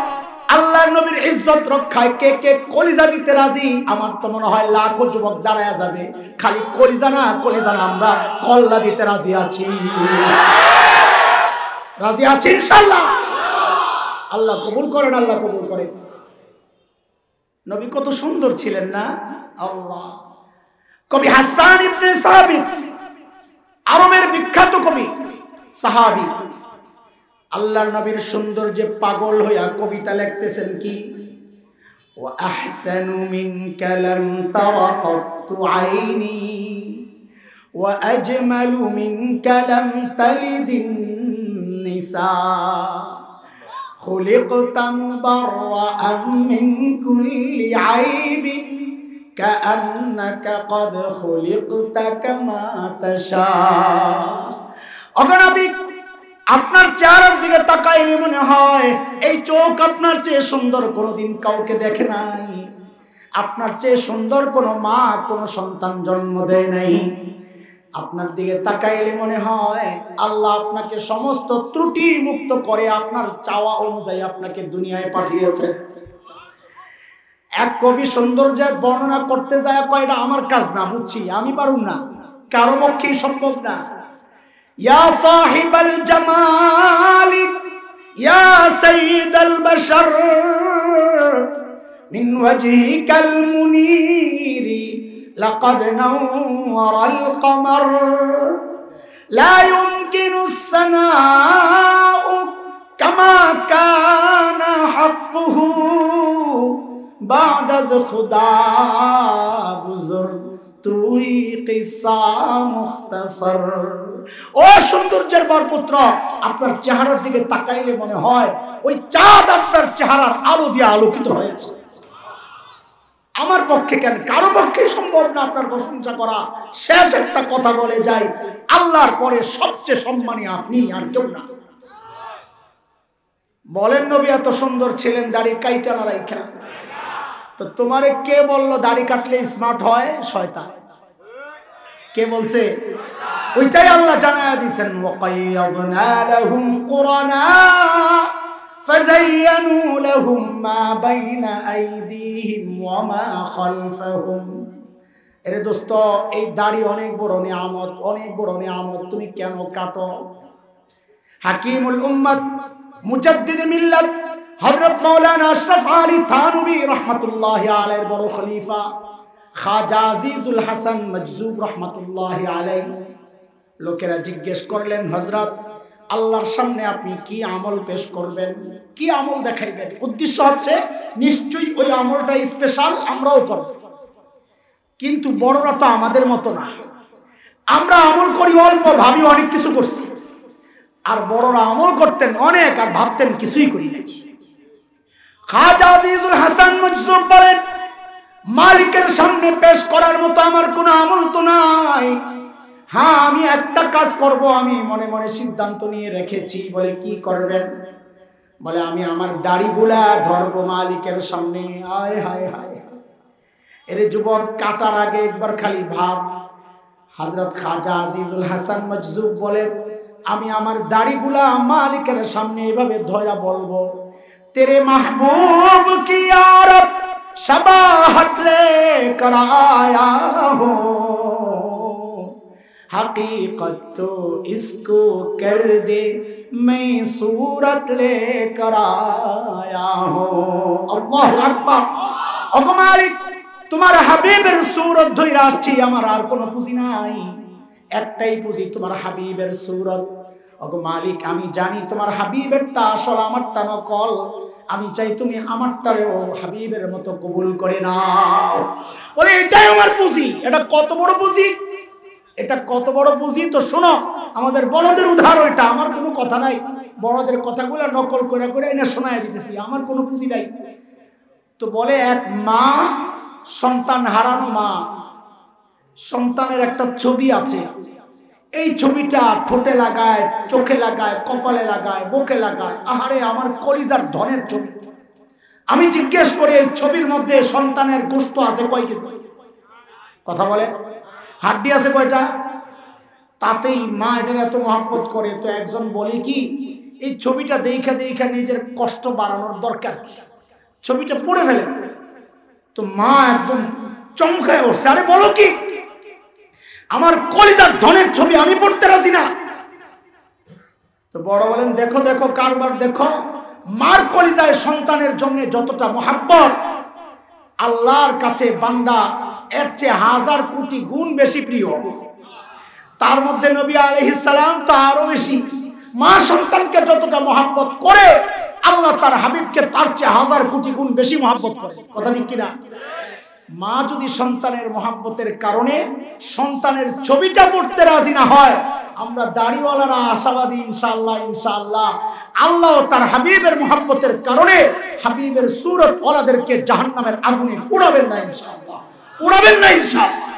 আল্লাহর নবীর ইজ্জত রক্ষায় কে কে কলিজা দিতে রাজি, আমার তো মনে হয় লাখো যুবক দাঁড়ায় যাবে। খালি কলিজা না, আমরা কল্লা দিতে রাজি আছি, রাজি আছি ইনশাআল্লাহ। আল্লাহ কবুল করেন, আল্লাহ কবুল করেন। নবী কত সুন্দর ছিলেন না? আল্লাহ। কবি হাসান ইবনে সাবিত, আরবের বিখ্যাত কবি, সাহাবী, আল্লাহর নবীর সৌন্দর্যে পাগল হইয়া কবিতা লিখতেছেন কি, ওয়া আহসানু মিনকা লাম তারা কাত্তু আইনি ওয়া আজমালু মিনকা লাম তালিদিন নিসা খুলিকতা মুবাররাআন মিন কুল্লি আইবিন কাআন্নাকা ক্বাদ খুলিকতা কামা তাশা। ওগো নবী, আপনার চেহারার দিকে তাকাইলে মনে হয় এই চোখ আপনার চেয়ে সুন্দর কোনোদিন কাউকে দেখে নাই, আপনার চেয়ে সুন্দর কোনো মা কোনো সন্তান জন্ম দেয় নাই। আপনার দিকে তাকাইলে মনে হয় আল্লাহ আপনাকে সমস্ত ত্রুটি মুক্ত করে আপনার চাওয়া অনুযায়ী আপনাকে দুনিয়ায় পাঠিয়েছে। এক কবি সৌন্দর্যের বর্ণনা করতে যায় কয়টা আমার কাজ না, বুঝছি, আমি পারুম না, কারো পক্ষেই সম্ভব না। ইয়া সাহিবাল জামাল ইয়া সাইয়্যিদাল বাশার মিন ওয়াজহিকাল মুনীরি লাকাদ নাওয়ারাল কমার লা ইউমকিনুস সানাউ কামা কানা হাক্কুহু বা'দাজ খুদা বুজুর তুই কিসা মুখতাসার। ও সৌন্দর্যের বরপুত্র, আপনার চেহারার দিকে তাকাইলে মনে হয় ওই চাঁদ আপনার চেহারার আলো দিয়ে আলোকিত হয়েছে। আমার পক্ষে কেন, কারো পক্ষে সম্ভব না আপনার প্রশংসা করা। শেষ একটা কথা বলে যাই, আল্লাহর পরে সবচেয়ে সম্মানী আপনি, আর কেউ না। বলেন নবী এত সুন্দর ছিলেন, দাড়ি কাইটা না রাইখা? তো তোমারে কে বললো দাড়ি কাটলে স্মার্ট হয়? শয়তান। কে বলছে? ওইটাই আল্লাহ জানায়া দিয়েছেন, ওয়াকাইয়াদনা লাহুম কুরানা ফাযায়্যানু লাহুম মা বাইনা আইদিহিম ওয়া মা খালফাহুম। এরে দোস্ত, এই দাড়ি অনেক বড় নিয়ামত, অনেক বড় নিয়ামত, তুমি কেন কাটো? হাকিমুল উম্মত মুজাদ্দিদ মিল্লাত হযরত মাওলানা আশরাফ আলী থানভী রাহমাতুল্লাহি আলাইহির বড় খলিফা খাজা আজিজুল হাসান মজজুব রাহমাতুল্লাহি আলাইহি, লোকেরা জিজ্ঞেস করলেন, হযরত আল্লাহর সামনে আপনি কি আমল পেশ করবেন, কি আমল দেখাইবেন? উদ্দেশ্য হচ্ছে নিশ্চয়ই ওই আমলটা স্পেশাল, আমরাও করব। কিন্তু বড়রা তো আমাদের মতো না, আমরা আমল করি অল্প, ভাবি অনেক কিছু করছি, আর বড়রা আমল করতেন অনেক আর ভাবতেন কিছুই করি নাই। খাজা আজিজুল হাসান মজজুব বলেন, মালিকের সামনে পেশ করার মতো আমার কোনো আমল তো নাই। হ্যাঁ, আমি একটা কাজ করব, আমি মনে মনে সিদ্ধান্ত নিয়ে রেখেছি। বলে কি করবেন? বলে আমি আমার দাড়িগুলা ধরবো মালিকের সামনে। হায় হায় হায়, এর যুবক কাটার আগে একবার খালি ভাব। হযরত খাজা আজিজুল হাসান মজজুব বলে, আমি আমার দাড়িগুলা মালিকের সামনে এভাবে ধরা বলবো, তেরে মাহবুব কি আরব शबाहत लेकर आया हो, हकीकत तो इसको कर दे मैं सूरत लेकर आया हूँ। अल्लाहु अकबर। ओगो मालिक তোমার হাবিবের সূরত ধইরা আসছি, আমার আর কোনো পুঁজি নাই, একটাই পুঁজি তোমার হাবিবের সূরত। ওগো মালিক আমি জানি তোমার হাবিবেরটা আসল, আমারটা নকল। আমি চাই তুমি আমারটারেও হাবিবের মতো কবুল করে নাও। বলে এটাই আমার পুঁজি। এটা কত বড় পুঁজি, এটা কত বড় পুঁজি তো শোনো। আমাদের বড়দের উদাহরণ এটা, আমার কোনো কথা নাই, বড়দের কথাগুলো নকল করে করে এনে শোনায় দিতেছি, আমার কোনো পুঁজি নাই। তো বলে এক মা, সন্তান হারানো মা, সন্তানের একটা ছবি আছে, এই ছবিটা ঠোঁটে লাগায়, চোখে লাগায়, কপালে লাগায়, বুকে লাগায়। আহারে আমার কলিজার ধনের ছবি। আমি জিজ্ঞেস করি এই ছবির মধ্যে সন্তানের গোশত আছে কয় কেজি? কথা বলে। হাড্ডি আছে কয়টা? তাতেই মা এটা এত মহব্বত করে। তো একজন বলে কি এই ছবিটা দেখা দেখা নিজের কষ্ট বাড়ানোর দরকার কি, ছবিটা পড়ে ফেলে। তো মা একদম চমকায় উঠছে, আরে বলো কি, আমার কলিজার ধনের ছবি, আমি পড়তে রাজি না। তো বড় বলেন দেখো দেখো কারবার দেখো, মার কলিজায় সন্তানের জন্য যতটা মহব্বত, আল্লাহর কাছে বান্দা এর চেয়ে হাজার কোটি গুণ বেশি প্রিয়। তার মধ্যে নবী আলাইহিস সালাম তো আরো বেশি। মা সন্তানকে যতটা মহব্বত করে, আল্লাহ তার হাবিবকে তার চেয়ে হাজার কোটি গুণ বেশি মহব্বত করে। কথা ঠিক কিনা? মা যদি সন্তানের মহব্বতের কারণে সন্তানের ছবিটা পড়তে রাজি না হয়, আমরা দাড়িওয়ালারা আশাবাদী ইনশাআল্লাহ, ইনশাআল্লাহ আল্লাহ তার হাবিবের মহব্বতের কারণে হাবিবের সূরত ওলাদেরকে জাহান্নামের আগুনে পোড়াবেন না ইনশাআল্লাহ, পোড়াবেন না ইনশাআল্লাহ।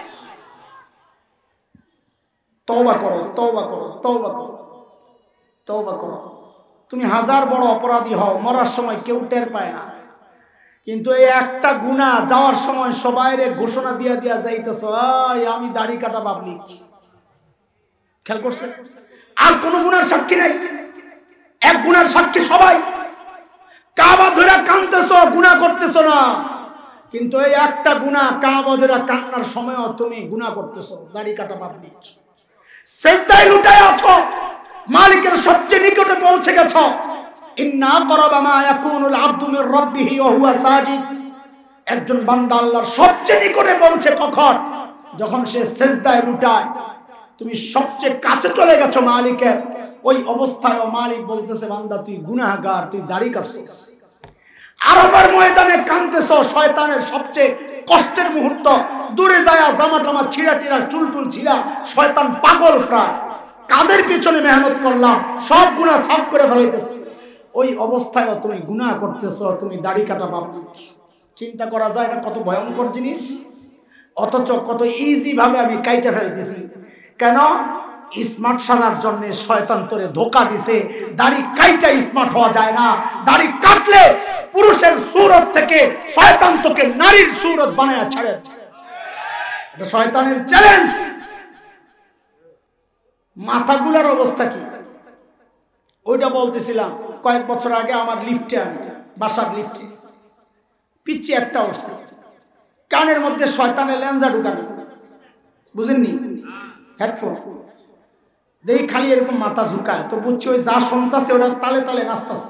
তওবা করো, তওবা করো, তওবা করো, তওবা করো। তুমি হাজার বড় অপরাধী হও, মরার সময় কেউ টের পায় না, কিন্তু এই একটা গুনাহ যাওয়ার সময় সবাইরে ঘোষণা দিয়া দিয়া যাইতেছ, আমি দাড়ি কাটা পাবলিক। খেয়াল করছে? আর কোন গুনার সাক্ষী নাই, এক গুনার সাক্ষী সবাই। কাবা ধরে কাঁদতেছ, গুনাহ করতেছ না, কিন্তু এই একটা গুনাহ কাবা ধরে কান্নার সময়ও তুমি গুনাহ করতেছ, দাড়ি কাটা পাবলিক। সেজদায় লুটায় আছো, মালিকের সবচেয়ে নিকটে পৌঁছে গেছো। ইন্না ক্বারাবা মা ইয়াকুনুল আবদু মির রাব্বিহি ওয়া হুয়া সাজিদ। একজন বান্দা আল্লাহর সবচেয়ে নিকটে পৌঁছে কখন? যখন সে সেজদায় লুটায়। তুমি সবচেয়ে কাছে চলে গেছো মালিকের, ওই অবস্থায় মালিক বলতেছে বান্দা তুই গুনাহগার, তুই দাড়ি কাটছিস। আরাফার ময়দানে কাঁদতেছো, শয়তানের সবচেয়ে কষ্টের মুহূর্ত, দূরে যায় জামা টামা ছিঁড়া টিড়া, চুল টুল ছিঁড়া, শয়তান পাগল প্রায়, কাদের পিছনে মেহনত করলাম, সব গুনাহ সাফ করে ফেলাইতেছে। ওই অবস্থায় তুমি গুনাহ করতেছো, তুমি দাড়ি কাটা পাবলিক। চিন্তা করা যায় এটা কত ভয়ঙ্কর জিনিস, অথচ কত ইজি ভাবে আমি কাইটা ফেলতেছি। কেন? স্মার্ট সাজার জন্য শয়তান তোরে ধোঁকা দিছে। দাড়ি কাইটা স্মার্ট হওয়া যায় না, দাড়ি কাটলে পুরুষের সূরত থেকে শয়তান তোকে নারীর সূরত বানায়া ছাড়ে। এটা শয়তানের চ্যালেঞ্জ। মাথাগুলার অবস্থা কি ওইটা বলতেছিলাম। কয়েক বছর আগে আমার লিফটে, আমি বাসার লিফটে পিচ্ছি একটা উঠছে, কানের মধ্যে শয়তানের লেঞ্জা ঢুকানো, বুঝেননি, হেডফোন দেখি খালি এরকম মাথা ঝুঁকায়। তো বুঝছি ওই যা শুনতেছে ওটা তালে তালে নাচতেছে।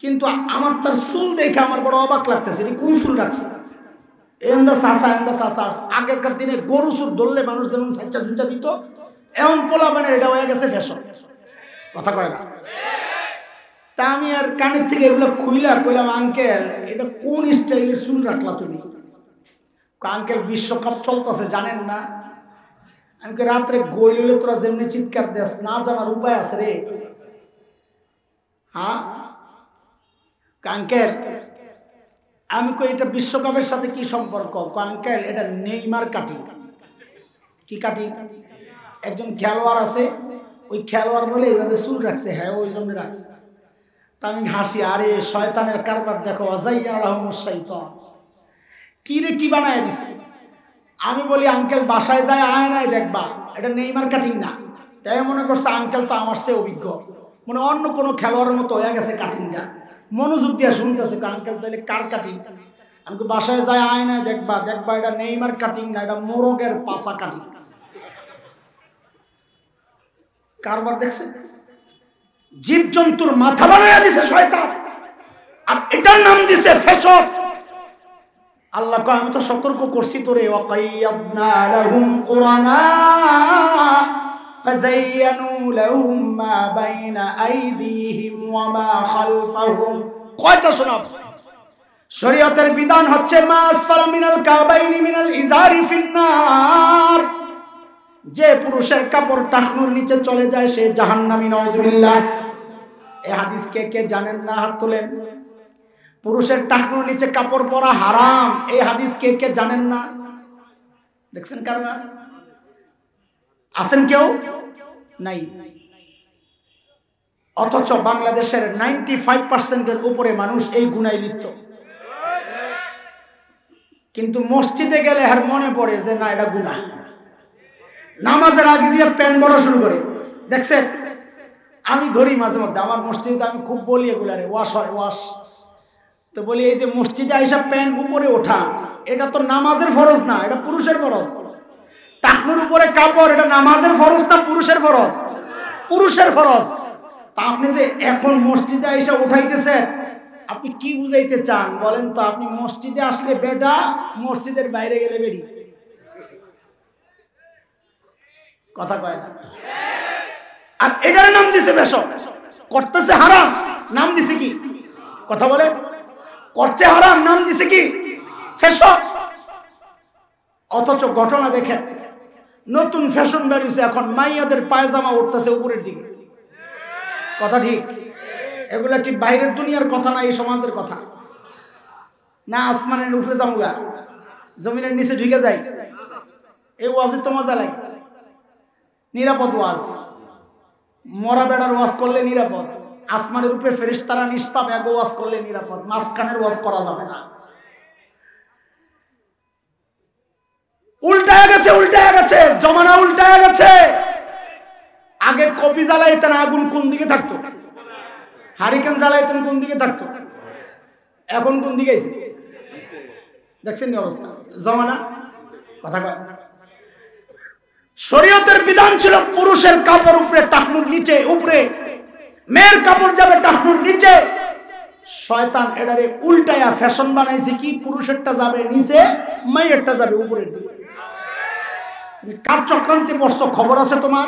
কিন্তু আমার তার চুল দেখে আমার বড় অবাক লাগতেছে, কোন চুল রাখছে, এন্দা চাষা এন্দা চাষা। আগেরকার দিনে গরু চুর ধরলে মানুষ যেমন সাচ্চা ঝুঁচা দিত, এমন পোলা মানে এটা হয়ে গেছে ফ্যাশন। কথা কয় না? তা আমি আর কানের থেকে এগুলো খুইলা কইলাম, আঙ্কেল এটা কোন স্টাইলের চুল রাখলা তুমি? আঙ্কেল বিশ্বকাপ চলতেছে জানেন না? আমি রাত্রে গই লইলে তোরা যেমনি চিৎকার দেস, না জানার উপায় আছে রে? হ্যাঁ আঙ্কেল, আমি কই এটা বিশ্বকাপের সাথে কি সম্পর্ক? আঙ্কেল এটা নেইমার কাটিং। কি কাটিং? একজন খেলোয়াড় আছে, ওই খেলোয়াড় বলে এইভাবে চুল রাখছে। হ্যাঁ ওই জন্য রাখছে। তা আমি হাসি, আরে শয়তানের কারবার দেখো, কি রে কি বানায় দিছে। আমি বলি আঙ্কেল বাসায় যায় আয়নায় দেখবা, এটা নেইমার কাটিং না। তাই মনে করছে আঙ্কেল তো আমার চেয়ে অভিজ্ঞ, মানে অন্য কোনো খেলোয়াড়ের মতো হয়ে গেছে কাটিংটা। মনোযোগ দিয়ে শুনতেছে, আঙ্কেল তাহলে কার কাটিং? আমি বাসায় যায় আয়নায় দেখবা, দেখবা এটা নেইমার কাটিং না, এটা মোরগের পাশা কাটিং। কারবার দেখছেন? জীব জন্তুর মাথা বানাইয়া দিছে শয়তান, আর এটার নাম দিছে ফ্যাশন। আল্লাহ কয় আমি তো সতর্ক করছি তোরে, ওয়াকাইয়াবনা লাহুম কুরানা ফাযায়্যানু লাহুম মা বাইনা আইদিহিম ওয়া মা খালফাহুম। কয়টা শোনাব? শরীয়তের বিধান হচ্ছে মা আসফালা মিনাল কাবাইনি মিনাল ইজারি ফিন্নার। যে পুরুষের কাপড় টাকনুর নিচে চলে যায় সে জাহান্নামী, নাউযুবিল্লাহ। এই হাদিস কে কে জানেন না? হাত তোলেন। পুরুষের টাকনুর নিচে কাপড় পরা হারাম, এই হাদিস কে কে জানেন না? দেখছেন কারবার? আছেন কেউ? নাই। অথচ বাংলাদেশের 95% উপরে মানুষ এই গুনায় লিপ্ত। কিন্তু মসজিদে গেলে আর মনে পড়ে যে না এটা গুনাহ। নামাজের আগে দিয়ে প্যান্ট পরা শুরু করে। দেখছেন? আমি ধরি মাঝে মধ্যে, আমার মসজিদে আমি খুব বলি এগুলারে, ওয়াশ হয় ওয়াশ। তো বলি এই যে মসজিদে আইসা প্যান্ট উপরে ওঠা, এটা তো নামাজের ফরজ না, এটা পুরুষের ফরজ। টাকনুর উপরে কাপড়, এটা নামাজের ফরজ না পুরুষের ফরজ? পুরুষের ফরজ। তা আপনি যে এখন মসজিদে আইসা উঠাইতেছেন, আপনি কি বুঝাইতে চান বলেন তো? আপনি মসজিদে আসলে বেটা, মসজিদের বাইরে গেলে বেড়ি। কথা কয় না? আর এটার নাম দিছে ফ্যাশন। করতেছে হারাম, নাম দিছে কি? কথা বলে। করছে হারাম, নাম দিছে কি? ফ্যাশন। অথচ ঘটনা দেখেন, নতুন ফ্যাশন বেরিয়েছে এখন, মাইয়াদের পায়জামা উঠতেছে উপরের দিকে। কথা ঠিক? এগুলা কি বাইরের দুনিয়ার কথা না, এই সমাজের কথা না? আসমানের উপরে যামুগা, জমিনের নিচে ঢুকে যাই। এই ওয়াজে তো মজা লাগে। নিরাপদ ওয়াজ, মরা বেড়ার ওয়াজ করলে নিরাপদ। আসমানের উপরে ফেরেশতারা নিষ্পাপ, এক ওয়াজ করলে নিরাপদ। মাঝখানের ওয়াজ করা যাবে না। উল্টায় গেছে, উল্টায় গেছে, জমানা উল্টায় গেছে। আগে কপি জ্বালাইতেন, আগুন কোন দিকে থাকতো? হারিকেন জ্বালাইতেন কোন দিকে থাকতো? এখন কোন দিকে আছে? দেখছেন কি অবস্থা? জমানা। কথা কয়। শরীয়তের বিধান ছিল পুরুষের কাপড় উপরে টাকনুর নিচে, উপরে মেয়ের কাপড় যাবে টাকনুর নিচে। শয়তান এটারে উল্টায়া ফ্যাশন বানাইছে কি? পুরুষেরটা যাবে নিচে, মেয়েরটা যাবে উপরের দিকে। তুমি কার চক্রান্তে পড়ছো খবর আছে তোমার?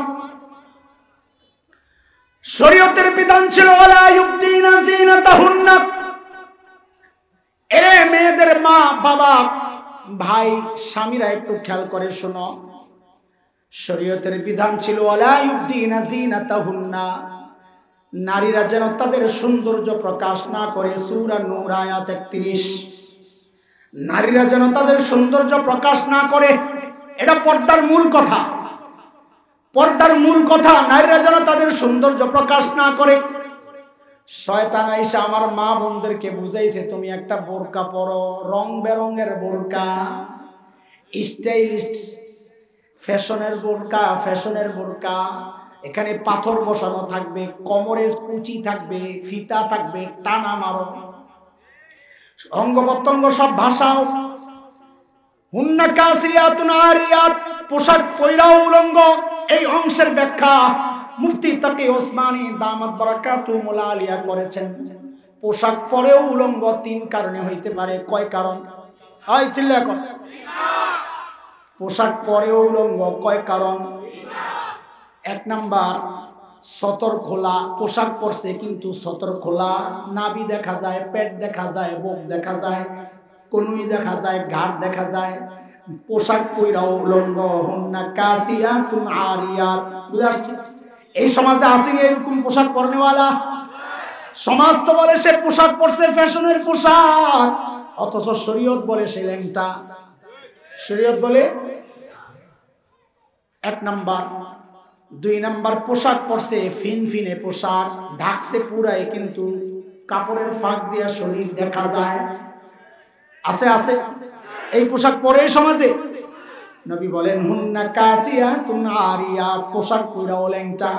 শরীয়তের বিধান ছিল ওয়ালা ইউবদিনা যিনাতাহুন্না। এরে মেয়েদের মা বাবা ভাই স্বামীরা একটু খেয়াল করে শোনো। শরীয়তের বিধান ছিল ওয়ালা ইউবদিনা যিনাতাহুন্না, নারীরা যেন তাদের সৌন্দর্য প্রকাশ না করে। সূরা নূর আয়াত 31। নারীরা যেন তাদের সৌন্দর্য প্রকাশ না করে, এটা পর্দার মূল কথা। পর্দার মূল কথা, নারীরা যেন তাদের সৌন্দর্য প্রকাশ না করে। শয়তান আইসা আমার মা বোনদেরকে বুঝাইছে তুমি একটা বোরকা পরো, রং বেরঙের বোরকা, স্টাইলিস্ট ফ্যাশনের বোরকা, ফ্যাশনের বোরকা। এখানে পাথর বসানো থাকবে, কোমরের কুচি থাকবে, ফিতা থাকবে, টানা মারো, অঙ্গ প্রত্যঙ্গ সব ভাসাও। হুন্না কাসিয়াতুন আরিয়াত, পোশাক পয়রাও উলঙ্গ। এই অংশের ব্যাখ্যা মুফতি তাকি ওসমানী দামাত বারাকাতুহুল আলিয়া করেছেন। পোশাক পরেও উলঙ্গ 3 কারণে হইতে পারে। কয় কারণ? হয় চিল্লা কর। পোশাক পরেও উলঙ্গ কয় কারণ? 1 নাম্বার, সতর খোলা। পোশাক পরছে কিন্তু সতর খোলা, নাভি দেখা যায়, পেট দেখা যায়, বুক দেখা যায়, কনুই দেখা যায়, ঘাড় দেখা যায়। পোশাক পইরাও উলঙ্গ। হুন্না কাসিয়াতুন আরিয়াত। বুঝা আসছে? এই সমাজে আসেনি এরকম পোশাক পরনেওয়ালা? সমাজ তো বলে সে পোশাক পরছে ফ্যাশনের পোশাক, অথচ শরীয়ত বলে সে ল্যাংটা। শরীয়ত বলে 1 নাম্বার। 2 নাম্বার, পোশাক পরছে ফিনফিনে পোশাক, ঢাকছে পুরাই কিন্তু কাপড়ের ফাঁক দিয়া শরীর দেখা যায়। আছে আছে এই পোশাক পরে সমাজে। নবী বলেন হুন্না কাসিয়াতুন আরিয়াত, পোশাক পরাও ল্যাংটা।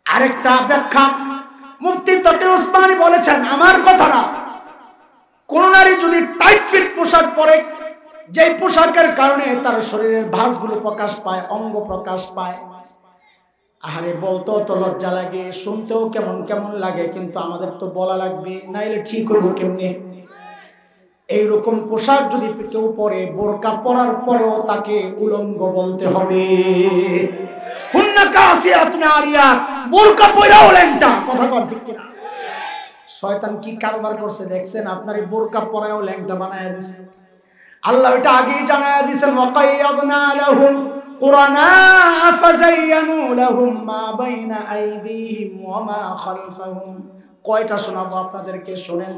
আরেকটা ব্যাখ্যা মুফতি তাকি ওসমানী বলেছেন, আমার কথা না, কোন নারী যদি টাইট ফিট পোশাক পরে, যে পোশাকের কারণে তার শরীরের ভাঁজগুলো প্রকাশ পায়, অঙ্গ প্রকাশ পায়, আহারে বলতেও তো লজ্জা লাগে, শুনতেও কেমন কেমন লাগে, কিন্তু আমাদের তো বলা লাগবে, নাইলে ঠিক হইব কেমনে? এইরকম পোশাক যদি কেউ পরে, বোরকা পরার পরেও তাকে উলঙ্গ বলতে হবে। হুন্না কাসিয়াতুন আরিয়াত, বোরকা পরাও ল্যাংটা, কথা বল ঠিক কিনা? শয়তান কি কারবার করছে দেখছেন? আপনার এই বোরকা পরাও ল্যাংটা বানায় দিছে। আল্লাহ এটা আগেই জানায়া দিয়েছেন, ওয়াকাইয়াদনা লাহুম কুরানা ফাযায়্যানু লাহুম মা বাইনা আইদিহিম ওয়া মা খালফাহুম। কয়টা শোনাবো আপনাদেরকে, শুনেন।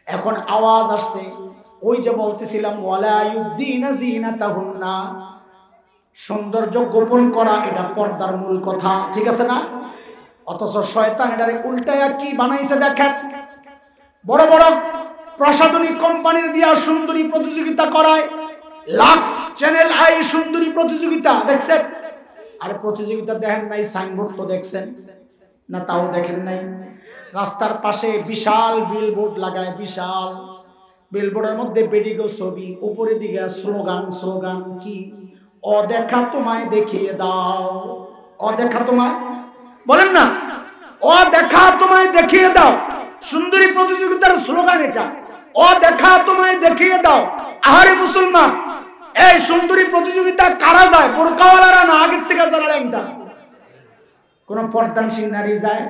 এখন আওয়াজ আসছে, ওই যে বলতেছিলাম ওয়ালা ইউদ্দিনা যিনাতাহুন্না, সৌন্দর্য গোপন করা এটা পর্দার মূল কথা, ঠিক আছে না? অথচ শয়তান এটারে উল্টায়া কি বানাইছে দেখেন। বড় বড় প্রসাধনী কোম্পানির দিয়া সুন্দরী প্রতিযোগিতা করায়, লাক্স চ্যানেল আই সুন্দরী প্রতিযোগিতা দেখছেন? আর প্রতিযোগিতা দেখেন নাই? সাইনবোর্ড তো দেখছেন না? তাও দেখেন নাই? রাস্তার পাশে বিশাল বিলবোর্ড লাগায়, বিশাল বিলবোর্ডের মধ্যে বেডিগো ছবি, উপরের দিকে স্লোগান, স্লোগান কি? অদেখা তোমায় দেখিয়ে দাও, অদেখা তোমায়, বলেন না, অদেখা তোমায় দেখিয়ে দাও। সুন্দরী প্রতিযোগিতার স্লোগান এটা, অদেখা তোমায় দেখিয়ে দাও। আহারে মুসলমান, এই সুন্দরী প্রতিযোগিতা কারা যায়? বোরকাওয়ালারা না আগের থেকে যারা ল্যাংটা? কোন পর্দানশীল নারী যায়?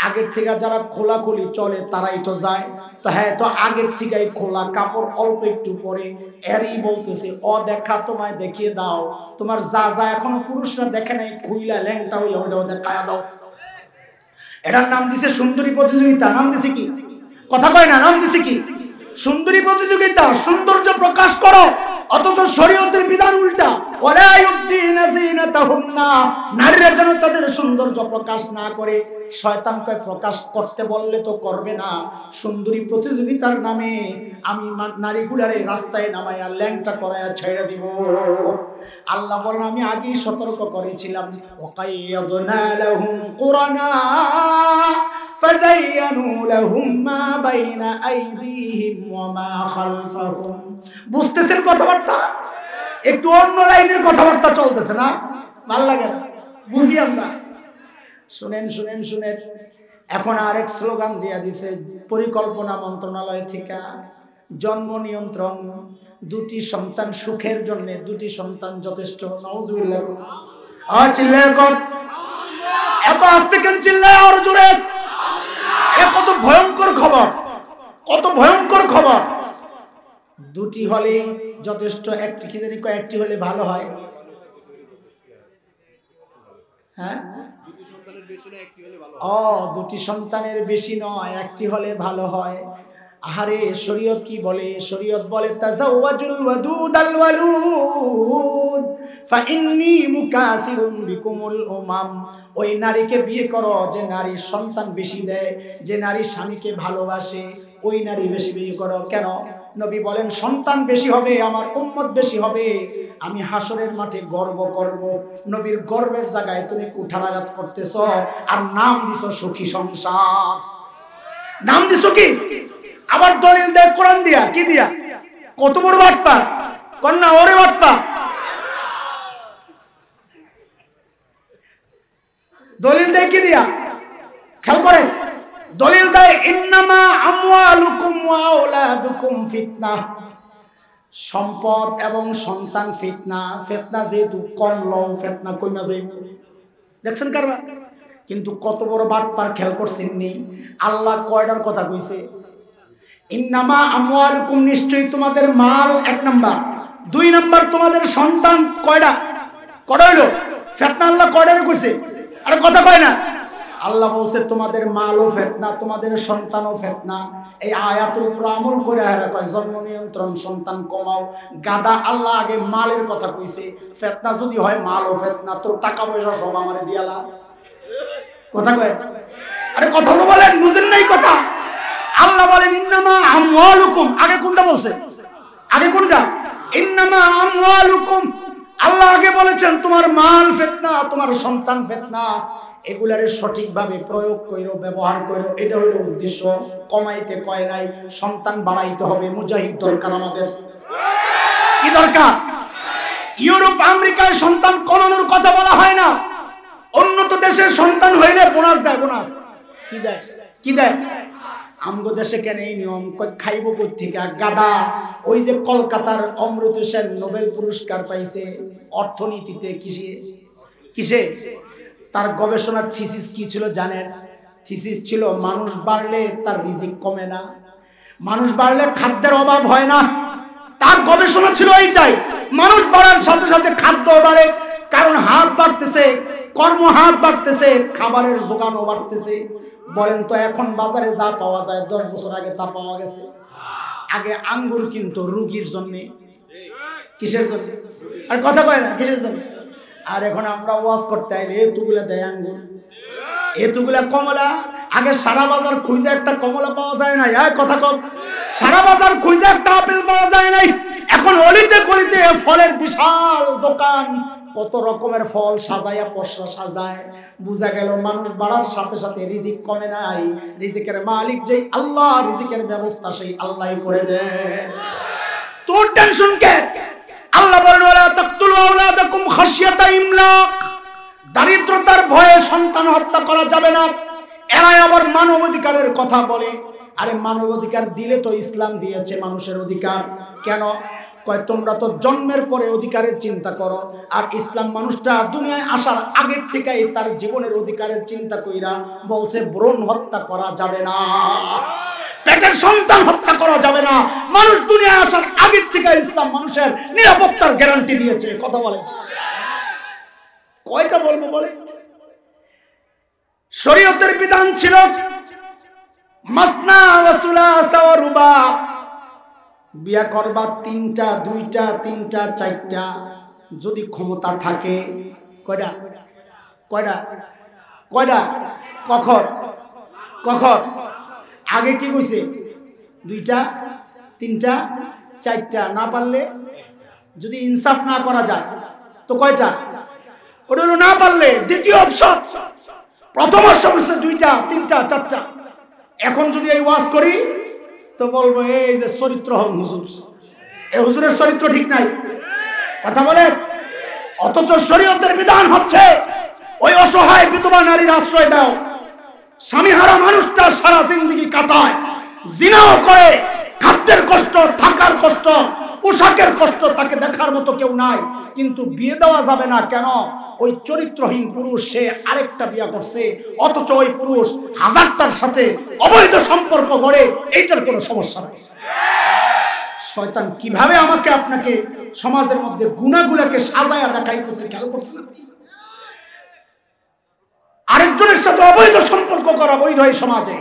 আগের থেকে যারা খোলাখুলি চলে তারাই তো যায়। তো হ্যাঁ, তো আগের থেকেই খোলা কাপড় অল্প একটু পরে, এরই বলতেছে অদেখা তোমায় দেখিয়ে দাও। তোমার যা যা এখনো পুরুষরা দেখে নাই, খুইলা ল্যাংটা হইয়া ওইটাও দেখায়া দাও। এটার নাম দিছে সুন্দরী প্রতিযোগিতা। নাম দিছে কি? কথা কয় না? নাম দিছে কি? সুন্দরী প্রতিযোগিতা। সৌন্দর্য প্রকাশ করো, অথচ শরীয়তের বিধান উল্টা। ওয়ালা ইউদ্দিনা যিনাতাহুন্না, নারীরা যেন তাদের সৌন্দর্য প্রকাশ না করে। শয়তান কয় প্রকাশ করতে বললে তো করবে না। সুন্দরী প্রতিযোগিতার নামে আমি নারীগুলারে রাস্তায় নামাইয়া ল্যাংটা করাইয়া ছেড়ে দিব। আল্লাহ বলেন আমি আগেই সতর্ক করেছিলাম, ওয়াকাইয়াদনা লাহুম কুরানা ফাযায়্যানু লাহুম মা বাইনা আইদিহিম ওয়া মা খালফাহুম। বুঝতেছেন কথাবার্তা? একটু অন্য লাইনের কথাবার্তা চলতেছে না? ভাল লাগে না? বুঝি আমরা। শুনেন শুনেন শুনেন, এখন আরেক স্লোগান দিয়া দিছে পরিকল্পনা মন্ত্রণালয় থেকে, জন্ম নিয়ন্ত্রণ, দুটি সন্তান সুখের জন্য, দুটি সন্তান যথেষ্ট। নাউজুবিল্লাহ। চিল্লায় কর, এত আস্তে কেন চিল্লায়? আর জোরে। এ কত ভয়ঙ্কর খবর, কত ভয়ঙ্কর খবর। দুটি হলে যথেষ্ট, একটি কি জানি কয়েকটি হলে ভালো হয়? হ্যাঁ, দুটি সন্তানের বেশি নয়, একটি হলে ভালো হয়। আহারে শরীয়ত কি বলে? শরীয়ত বলে তাজাওয়াজুল ওয়াদুদাল ওয়ালুদ ফাইন্নী মুকাসিরুন বিকুমুল উমাম। ওই নারীকে বিয়ে করো যে নারী সন্তান বেশি দেয়, যে নারী স্বামীকে ভালোবাসে, ওই নারী বেশি বিয়ে করো। কেন? নবী বলেন সন্তান বেশি হবে, আমার উম্মত বেশি হবে, আমি হাসরের মাঠে গর্ব করব। নবীর গর্বের জায়গায় তুমি কুঠারাঘাত করতেছ, আর নাম দিছো সুখী সংসার। নাম দিছো কি? আবার দলিল দেয় কোরআন দিয়া, কি দিয়া? কত বড় বাটপা কন্যা, ওরে বাটপা। দলিল দেয় কি দিয়া? খেয়াল করেন, দলিল দেয় ইন্নামা আমওয়ালুকুম ওয়া আওলাদুকুম ফিতনা। সম্পদ এবং সন্তান ফিতনা। ফিতনা যেহেতু কম লও, ফিতনা কইমা যাইব। দেখছেন কারবার? কিন্তু কত বড় বাটপার খেয়াল করছেন নি? আল্লাহ কয়টার কথা কইছে? ইন্নামা আমওয়ালুকুম, নিশ্চয়ই তোমাদের মাল, এক নাম্বার। দুই নাম্বার তোমাদের সন্তান। কয়টা? কয়টা হইলো? ফিতনা আল্লাহ কয়টারে কইছে? আর কথা কয় না? আল্লাহ বলছে তোমাদের মালও ফিতনা, তোমাদের সন্তানও ফিতনা। এই আয়াতের উপর আমল করে এরা কয় জন্ম নিয়ন্ত্রণ, সন্তান কমাও। গাদা, আল্লাহ আগে মালের কথা কইছে। ফিতনা যদি হয় মালও ফিতনা, তোর টাকা পয়সা সব আমারে দিয়ালা। কথা কয়? আরে কথা বলেন, বুঝেন নাই কথা? আল্লাহ বলেন ইন্নামা আমওয়ালুকুম, আগে কোনটা বলছে? আগে কোনটা? ইন্নামা আমওয়ালুকুম। আল্লাহ আগে বলেছেন তোমার মাল ফিতনা, তোমার সন্তান ফিতনা। এগুলারে সঠিকভাবে প্রয়োগ কইরো, ব্যবহার কইরো, এটা হলো উদ্দেশ্য। কমাইতে কয় নাই, সন্তান বাড়াইতে হবে। মুজাহিদ দরকার আমাদের। কি দরকার? ইউরোপ আমেরিকায় সন্তান কমানোর কথা বলা হয় না, উন্নত দেশের সন্তান হইলে বোনাস দেয়, বোনাস কি দেয়, কি দেয়? আমগো দেশে কেন এই নিয়ম? খাইব কোত্থেকে? গাদা। ওই যে কলকাতার অমৃত সেন নোবেল পুরস্কার পাইছে অর্থনীতিতে, কিসে কিসে? তার গবেষণার থিসিস কি ছিল জানেন? থিসিস ছিল মানুষ বাড়লে তার রিজিক কমে না, মানুষ বাড়লে খাদ্যের অভাব হয় না। তার গবেষণা ছিল এইটাই, মানুষ বাড়ার সাথে সাথে খাদ্য বাড়ে, কারণ হাত বাড়তেছে, কর্ম হাত বাড়তেছে, খাবারের যোগানও বাড়তেছে। বলেন তো এখন বাজারে যা পাওয়া যায় 10 বছর আগে তা পাওয়া গেছে? আগে আঙ্গুর কিন্তু রুগীর জন্য, কিসের জন্য? আর কথা কয় না কিসের জন্য? আর এখন আমরা ওয়াজ করতে আইলে এতগুলা দেয় আঙ্গুর, এতগুলা কমলা। আগে সারা বাজার খুঁজে একটা কমলা পাওয়া যায় না, কথা কম। সারা বাজার খুঁজে একটা আপেল পাওয়া যায় নাই। এখন অলিতে গলিতে ফলের বিশাল দোকান, কত রকমের ফল সাজায়া পশরা সাজায়। বুঝা গেল মানুষ বাড়ার সাথে সাথে রিজিক কমে নাই। রিজিকের মালিক যেই আল্লাহ, রিজিকের ব্যবস্থা সেই আল্লাহই করে দেয়। তোর টেনশন কে? আল্লাহ বলেন ওয়ালা তাকতুলু আওলাদাকুম খাশিয়াতা ইমলাক, দারিদ্রতার ভয়ে সন্তান হত্যা করা যাবে না। এরাই আবার মানব অধিকারের কথা বলে। আরে মানব অধিকার দিলে তো ইসলাম দিয়েছে মানুষের অধিকার। কেন কয়? তোমরা তো জন্মের পরে অধিকারের চিন্তা করো, আর ইসলাম মানুষটা দুনিয়ায় আসার আগের থেকেই তার জীবনের অধিকারের চিন্তা কইরা বলছে ভ্রূণ হত্যা করা যাবে না, পেটের সন্তান হত্যা করা যাবে না। মানুষ দুনিয়ায় আসার আগের থেকে ইসলাম মানুষের নিরাপত্তার গ্যারান্টি দিয়েছে। কথা বলেন, কয়টা বলবো বলে? শরীয়তের বিধান ছিল মাসনা ওয়া সুলাসা ওয়া রুবা, বিয়া করবা 3টা 2টা 3টা 4টা, যদি ক্ষমতা থাকে। কয়টা? কয়টা? কয়টা? কখন? কখন? আগে কি কইছে? 2টা 3টা 4টা, না পারলে যদি ইনসাফ না করা যায় তো কয়টা? ওটা হলো না পারলে দ্বিতীয় অপশন। প্রথম অপশন হচ্ছে 2টা 3টা 4টা। এখন যদি এই ওয়াজ করি তো বলবো এই যে চরিত্রহীন হুজুর, এই হুজুরের চরিত্র ঠিক নাই। কথা বলে। অথচ শরীয়তের বিধান হচ্ছে ওই অসহায় বিধবা নারীর আশ্রয় দাও। স্বামীহারা মানুষটা সারা জিন্দেগি কাটায়, জিনাও করে, খাদ্যের কষ্ট, থাকার কষ্ট, পোশাকের কষ্ট, তাকে দেখার মতো কেউ নাই, কিন্তু বিয়ে দেওয়া যাবে না। কেন? ওই চরিত্রহীন পুরুষ সে আরেকটা বিয়ে করছে, অথচ ওই পুরুষ 1000টার সাথে অবৈধ সম্পর্ক গড়ে, এইটার কোনো সমস্যা নাই। শয়তান কিভাবে আমাকে আপনাকে সমাজের মধ্যে গুনাহগুলোকে সাজায়া দেখাইতেছে, খেয়াল করছেন? আরেকজনের সাথে অবৈধ সম্পর্ক করা বৈধ এই সমাজে,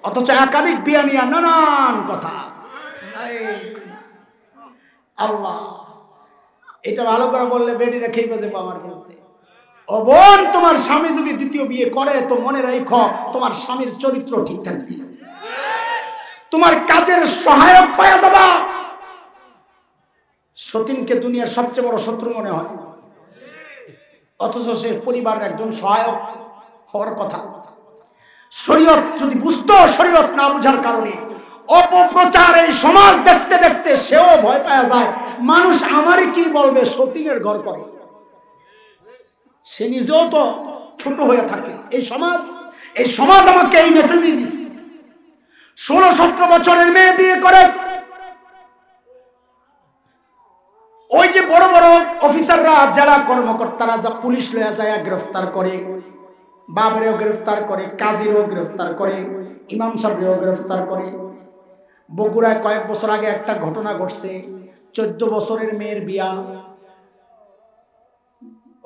অথচ একাধিক বিয়ে নিয়ে নানান কথা। আল্লাহ, এটা ভালো করে বললে বেডি রেখেই বাজে আমার বিরুদ্ধে। ও বোন, তোমার স্বামী যদি দ্বিতীয় বিয়ে করে তো মনে রাখো তোমার স্বামীর চরিত্র ঠিক থাকবে, তোমার কাজের সহায়ক পাওয়া যাবা। সতীনকে দুনিয়ার সবচেয়ে বড় শত্রু মনে হয়, অথচ সে পরিবারের একজন সহায়ক হওয়ার কথা। শরীয়ত যদি বুঝতো, শরীয়ত না বুঝার কারণে অপপ্রচার এই সমাজ দেখতে দেখতে সেও ভয় পাওয়া যায়। মানুষ আমারই কি বলবে, সতীনের ঘর করে, সে নিজেও তো ছোট হয়ে থাকে। এই সমাজ আমাকে এই মেসেজই দিচ্ছে। 16-17 বছরের মেয়ে বিয়ে করে, ওই যে বড় বড় অফিসাররা, জেলা কর্মকর্তারা যা পুলিশ লয়া যায় গ্রেফতার করে, বাবরেও গ্রেফতার করে, কাজীরও গ্রেফতার করে, ইমাম সাহেবও গ্রেফতার করে। বগুড়ায় কয়েক বছর আগে একটা ঘটনা ঘটছে, 14 বছরের মেয়ের বিয়া।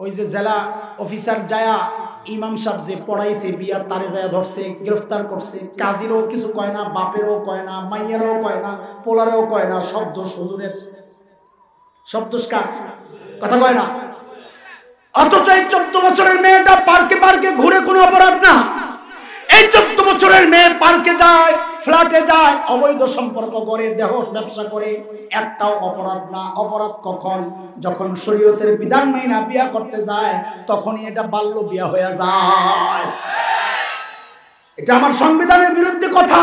ওই যে জেলা অফিসার যায়া ইমাম সাহেব যে পড়াইছে বিয়া, তারে যায়া ধরছে, গ্রেফতার করছে। কাজীরও কিছু কয় না, বাপেরও কয় না, মাইয়ারও কয় না, পোলারেও কয় না, সব দোষ হুজুরের, সব দোষ কার? কথা কয় না। অথচ এই 14 বছরের মেয়েটা পার্কে পার্কে ঘুরে কোনো অপরাধ না। এই 14 বছরের মেয়ে পার্কে যায়, ফ্ল্যাটে যায়, অবৈধ সম্পর্ক করে, দেহ ব্যবসা করে, একটাও অপরাধ না। অপরাধ কখন? যখন শরীয়তের বিধান মাইনা বিয়া করতে যায়, তখনই এটা বাল্য বিয়া হয়ে যায়। এটা আমার সংবিধানের বিরুদ্ধে কথা।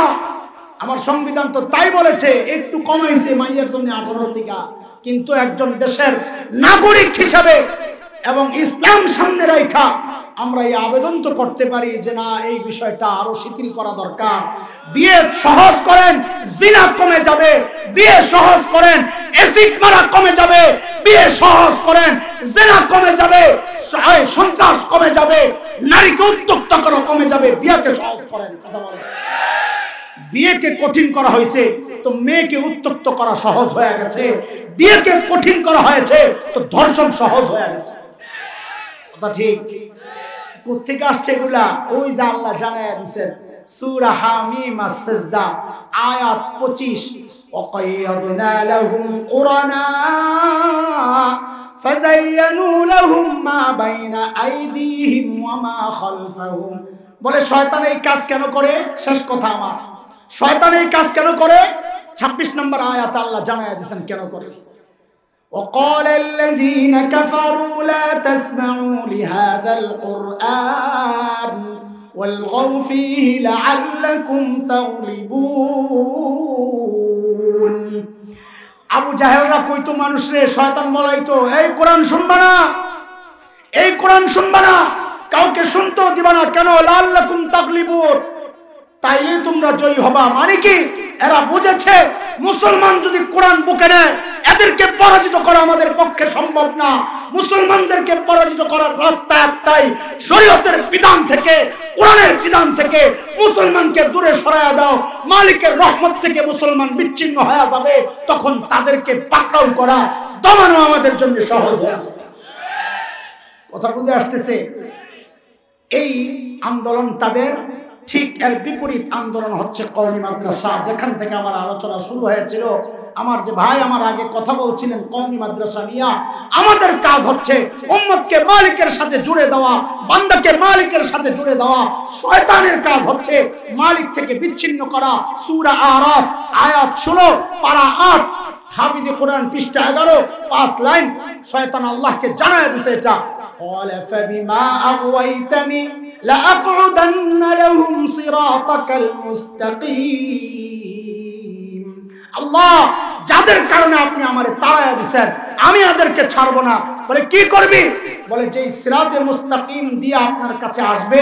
আমার সংবিধান তো তাই বলেছে, একটু কমাইছে মাইয়ের জন্য 18 থেকে, কিন্তু একজন দেশের নাগরিক হিসাবে এবং ইসলাম সামনে রাখা আমরা এই আবেদন তো করতে পারি যে না, এই বিষয়টা আরো শিথিল করা দরকার। বিয়ে সহজ করেন, জিনা কমে যাবে। বিয়ে সহজ করেন, এসিড মারা কমে যাবে। বিয়ে সহজ করেন, জিনা কমে যাবে, সন্ত্রাস কমে যাবে, নারীকে উত্ত্যক্ত করা কমে যাবে। বিয়েকে সহজ করেন। কথা বলেন। বিয়েকে কঠিন করা হয়েছে তো মেয়েকে উত্ত্যক্ত করা সহজ হয়ে গেছে। বিয়েকে কঠিন করা হয়েছে তো ধর্ষণ সহজ হয়ে গেছে। কথা ঠিক? কোথেকে আসছে এগুলা? ওই যে আল্লাহ জানায়া দিয়েছেন সূরা হামিম আস-সাজদা আয়াত 25, ওয়াকাইয়াদনা লাহুম কুরানা ফাযায়্যানু লাহুম মা বাইনা আইদিহিম ওয়া মা খালফাহুম। বলে শয়তান এই কাজ কেন করে? শেষ কথা আমার, শয়তান এই কাজ কেন করে? 26 নম্বর আয়াত আল্লাহ জানায়া দিয়েছেন কেন করে। وقال الذين كفروا لا تسمعوا لهذا القرآن والغوا فيه لعلكم تغلبون। আবু জাহেলরা কইতো মানুষরে, শয়তান বলাইতো, এই কোরআন শুনবা না, এই কোরআন শুনবা না, কাউকে শুনতেও দিবা না। কেন? লাআল্লাকুম তাগলিবুন, তাইলে তোমরা জয়ী হবা। মানে কি? এরা বুঝেছে মুসলমান যদি কোরআন বুকে নেয় এদেরকে পরাজিত করা আমাদের পক্ষে সম্ভব না। মুসলমানদেরকে পরাজিত করার রাস্তা একটাই, শরীয়তের বিধান থেকে, কোরআনের বিধান থেকে মুসলমানকে দূরে সরায়া দাও। মালিকের রহমত থেকে মুসলমান বিচ্ছিন্ন হয়ে যাবে, তখন তাদেরকে পাকড়াও করা, দমানো আমাদের জন্য সহজ হয়ে যাবে। কথা বুঝে আসতেছে? এই আন্দোলন তাদের। ঠিক এর বিপরীত আন্দোলন হচ্ছে কওমি মাদ্রাসা, যেখান থেকে আমার আলোচনা শুরু হয়েছিল। আমার যে ভাই আমার আগে কথা বলছিলেন কওমি মাদ্রাসা নিয়ে, আমাদের কাজ হচ্ছে উম্মতকে মালিকের সাথে জুড়ে দেওয়া, বান্দাকে মালিকের সাথে জুড়ে দেওয়া। শয়তানের কাজ হচ্ছে মালিক থেকে বিচ্ছিন্ন করা। সূরা আরাফ আয়াত 16 পারা 8 হাফিজে কোরআন পৃষ্ঠা 11 5 লাইন শয়তান আল্লাহকে জানায় দিয়েছে এটা। قال فبما أغويتني لأقعدن لهم صراطك المستقيم। আল্লাহ যাদের কারণে আপনি আমারে তাড়ায়া দিয়েছেন, আমি এদেরকে ছাড়ব না। বলে কি করবি? বলে যে সিরাতে মুস্তাকিম দিয়ে আপনার কাছে আসবে।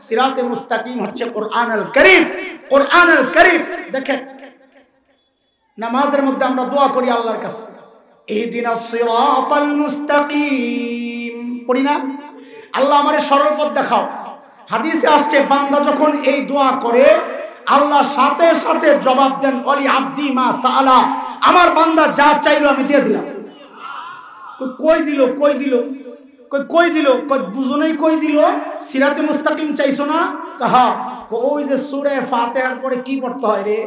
সিরাতে মুস্তাকিম হচ্ছে কোরআনুল কারীম। কোরআনুল কারীম দেখেন, নামাজের মধ্যে আমরা দোয়া করি আল্লাহর কাছে, ইহদিনাস সিরাতাল মুস্তাকিম পড়ি না? আল্লাহ আমারে সরল পথ দেখাও। হাদিসে আসছে বান্দা যখন এই দোয়া করে আল্লাহ সাথে সাথে জবাব দেন, ওয়ালি আব্দি মা সাআলা, আমার বান্দা যা চাইলো আমি দিয়ে দিলাম। কই দিল? কই দিল? কই দিল? কই বুঝুনই কই দিল? সিরাতে মুস্তাকিম চাইছো না? কাহা ওই যে সূরা ফাতিহার পরে কি পড়তে হয় রে?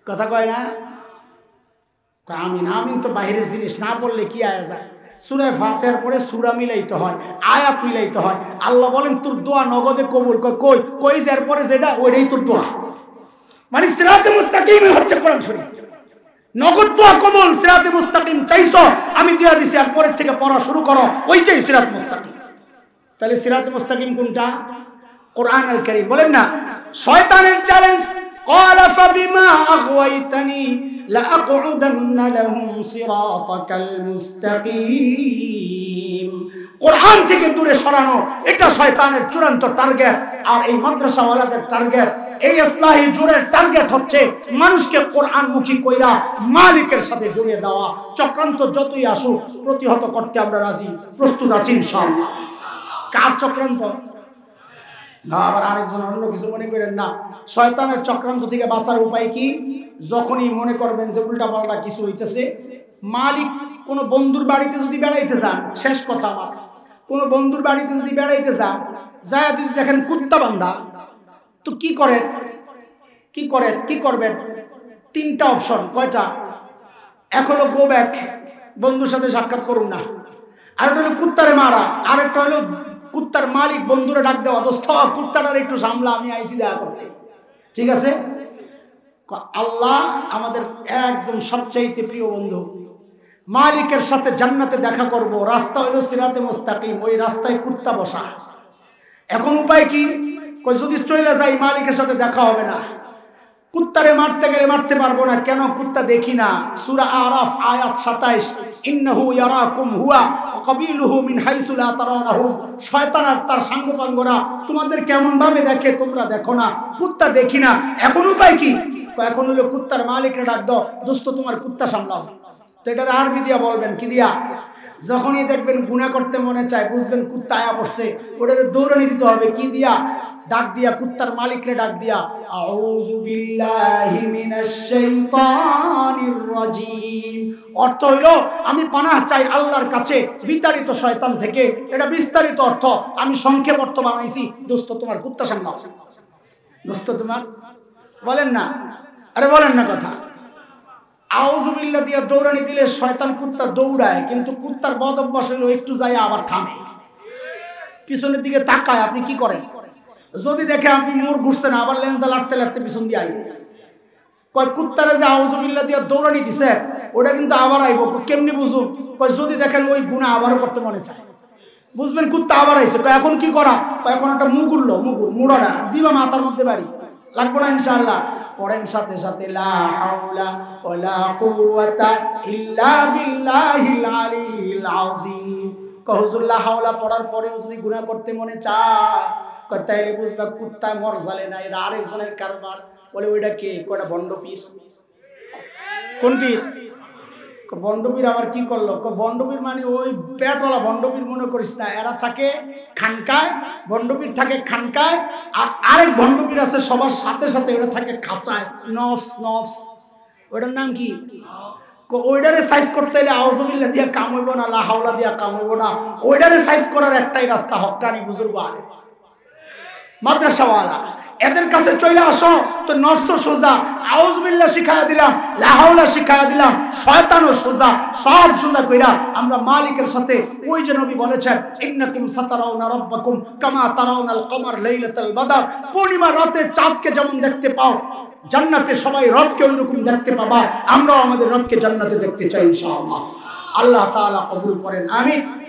কথা কয় না? আমিন। আমিন তো বাহিরের জিনিস, না পড়লে কি আয়া যায়? সূরা ফাতিহার পরে সূরা মিলাইতে হয়, আয়াত মিলাইতে হয়। আল্লাহ বলেন তোর দোয়া নগদে কবুল। কই কই যার পরে যেটা ওইটাই তোর দোয়া। মানে সিরাতে মুস্তাকিম হচ্ছে কোরআন শরীফ। নগদ দোয়া কবুল। সিরাতে মুস্তাকিম চাইছো, আমি দিয়া দিছি, আর পরের থেকে পড়া শুরু করো, ওইটাই সিরাত মুস্তাকিম। তাহলে সিরাতে মুস্তাকিম কোনটা? কোরআনুল কারীম। বলেন না শয়তানের চ্যালেঞ্জ, قال فبما أغويتني لأقعدن لهم صراطك المستقيم। কোরআন থেকে দূরে সরানো এটা শয়তানের চূড়ান্ত টার্গেট। আর এই মাদ্রাসাওয়ালাদের টার্গেট, এই ইসলাহি জোরের টার্গেট হচ্ছে মানুষকে কোরআনমুখী কইরা মালিকের সাথে জড়িয়ে দেওয়া। চক্রান্ত যতই আসুক প্রতিহত করতে আমরা রাজি, প্রস্তুত আছি ইনশাআল্লাহ। কার চক্রান্ত? না আবার আরেকজন অন্য কিছু মনে করেন না। শয়তানের চক্রান্ত থেকে বাঁচার উপায় কি? যখনই মনে করবেন যে উল্টা পাল্টা কিছু হইতেছে, মালিক কোন বন্ধুর বাড়িতে যদি বেড়াইতে যান, শেষ কথা আমার, কোন বন্ধুর বাড়িতে যদি বেড়াইতে যান, যায় যদি দেখেন কুত্তা বান্ধা, তো কি করেন? কি করবেন? তিনটা অপশন। কয়টা? এক হলো গো ব্যাক, বন্ধুর সাথে সাক্ষাৎ করুন না। আরেকটা হলো কুত্তারে মারা। আরেকটা হলো কুত্তার মালিক বন্ধুরা ডাক দেওয়া, দোস্ত কুত্তাটার একটু সামলা, আমি আইসি দেখা করতে। ঠিক আছে? আল্লাহ আমাদের একদম সবচাইতে প্রিয় বন্ধু। মালিকের সাথে জান্নাতে দেখা করব, রাস্তা হলো সিরাতে মুস্তাকিম, ওই রাস্তায় কুত্তা বসা। এখন উপায় কি? যদি চলে যাই মালিকের সাথে দেখা হবে না, কুত্তারে মারতে গেলে মারতে পারবো না কেন? কুত্তা দেখি না। সূরা আরাফ আয়াত 27, ইন্নাহু ইয়ারাকুম হুয়া ওয়া কাবিলুহু মিন হাইসু লা তারাউনাহুম। শয়তান আর তার সাঙ্গপাঙ্গরা তোমাদের কেমন ভাবে দেখে তোমরা দেখো না। কুত্তা দেখি না, এখন উপায় কি? এখন হলো কুত্তার মালিকরে ডাক দাও, দোস্ত তোমার কুত্তা সামলাও। তো এটার আরবি দিয়া বলবেন কি দিয়া? যখনই দেখবেন গুনাহ করতে মনে চায়, বুঝবেন কুত্তা আয়া পড়ছে, ওটাকে দৌড়ানি দিতে হবে কি দিয়া? ডাক দিয়া, কুত্তার মালিকরে ডাক দিয়া, আউযু বিল্লাহি মিনাশ শাইতানির রাজিম। অর্থ হইল আমি পানাহ চাই আল্লাহর কাছে বিতাড়িত শয়তান থেকে। এটা বিস্তারিত অর্থ, আমি সংক্ষেপ অর্থ বানাইছি। দোস্ত তোমার কুত্তা সামলাও। দোস্ত তোমার বলেন না, আরে বলেন না কথা। আউযু বিল্লাহ দিয়া দৌড়ানি দিলে শয়তান কুত্তা দৌড়ায়, কিন্তু কুত্তার বদ অভ্যাস হইল একটু যায় আবার থামে, পিছনের দিকে তাকায়। আপনি কি করেন? যদি দেখে আপনি মোড় ঘুরছেন, আবার লেঞ্জা লাড়তে লাড়তে পিছন দিয়ে আইবে। কয় কুত্তারে যে আউযু বিল্লাহ দিয়া দৌড়ানি দিছে ওটা কিন্তু আবার আইব। কেমনি বুঝুন? কয় যদি দেখেন ওই গুনাহ আবারও করতে মনে চায়, বুঝবেন কুত্তা আবার আইছে। কয় এখন কি করা? কয় এখন একটা মুগুরলো, মুড়াটা দিবা মাথার মধ্যে বাড়ি, লাগবো না ইনশাআল্লাহ। পড়েন সাথে সাথে, লা হাওলা ওয়ালা কুওয়াতা ইল্লা বিল্লাহিল আলিয়্যিল আযীম। কয় হুজুর লা হাওলা পড়ার পরেও যদি গুনাহ করতে মনে চায়, কয় তাইলে বুঝবা কুত্তা মরজালে না, এটা আরেকজনের কারবার। বলে ওইটা কে? কয়টা ভণ্ড পীর। কোন পীর? ভণ্ডপীর আবার কি করলো? ভণ্ডপীর মানে ওই পেটওয়ালা ভণ্ডপীর মনে করিস না, এরা থাকে খানকায়। ভণ্ডপীর থাকে খানকায়, আর আরেক ভণ্ডপীর আছে সবার সাথে সাথে, ওটা থাকে খাঁচায়, নফস। নফস ওটার নাম কি? ওইটারে সাইজ করতে হলে আউযু বিল্লাহ দিয়া কাম হইব না, লা হাওলা দিয়া কাম হইব না। ওইটারে সাইজ করার একটাই রাস্তা, হক্কানি বুজুর্গ আলে মাদ্রাসাওয়ালা, এদের কাছে চলে আসো। তো নফস সোজা, আউযু বিল্লাহ শিখায়া দিলাম, লা হাওলা শিখায়া দিলাম, শয়তানও সোজা, সব সোজা কইরা আমরা মালিকের সাথে, ওই যে নবী বলেছেন, ইন্নাকুম সাতারাউনা রাব্বাকুম কামা তারাউনাল কমার লাইলাতাল বাদর। পূর্ণিমা রাতে চাঁদকে যেমন দেখতে পাও, জান্নাতে সবাই রবকে ওইরকম দেখতে পাবা। আমরাও আমাদের রবকে জান্নাতে দেখতে চাই ইনশাআল্লাহ। আল্লাহ তাআলা কবুল করেন, আমিন।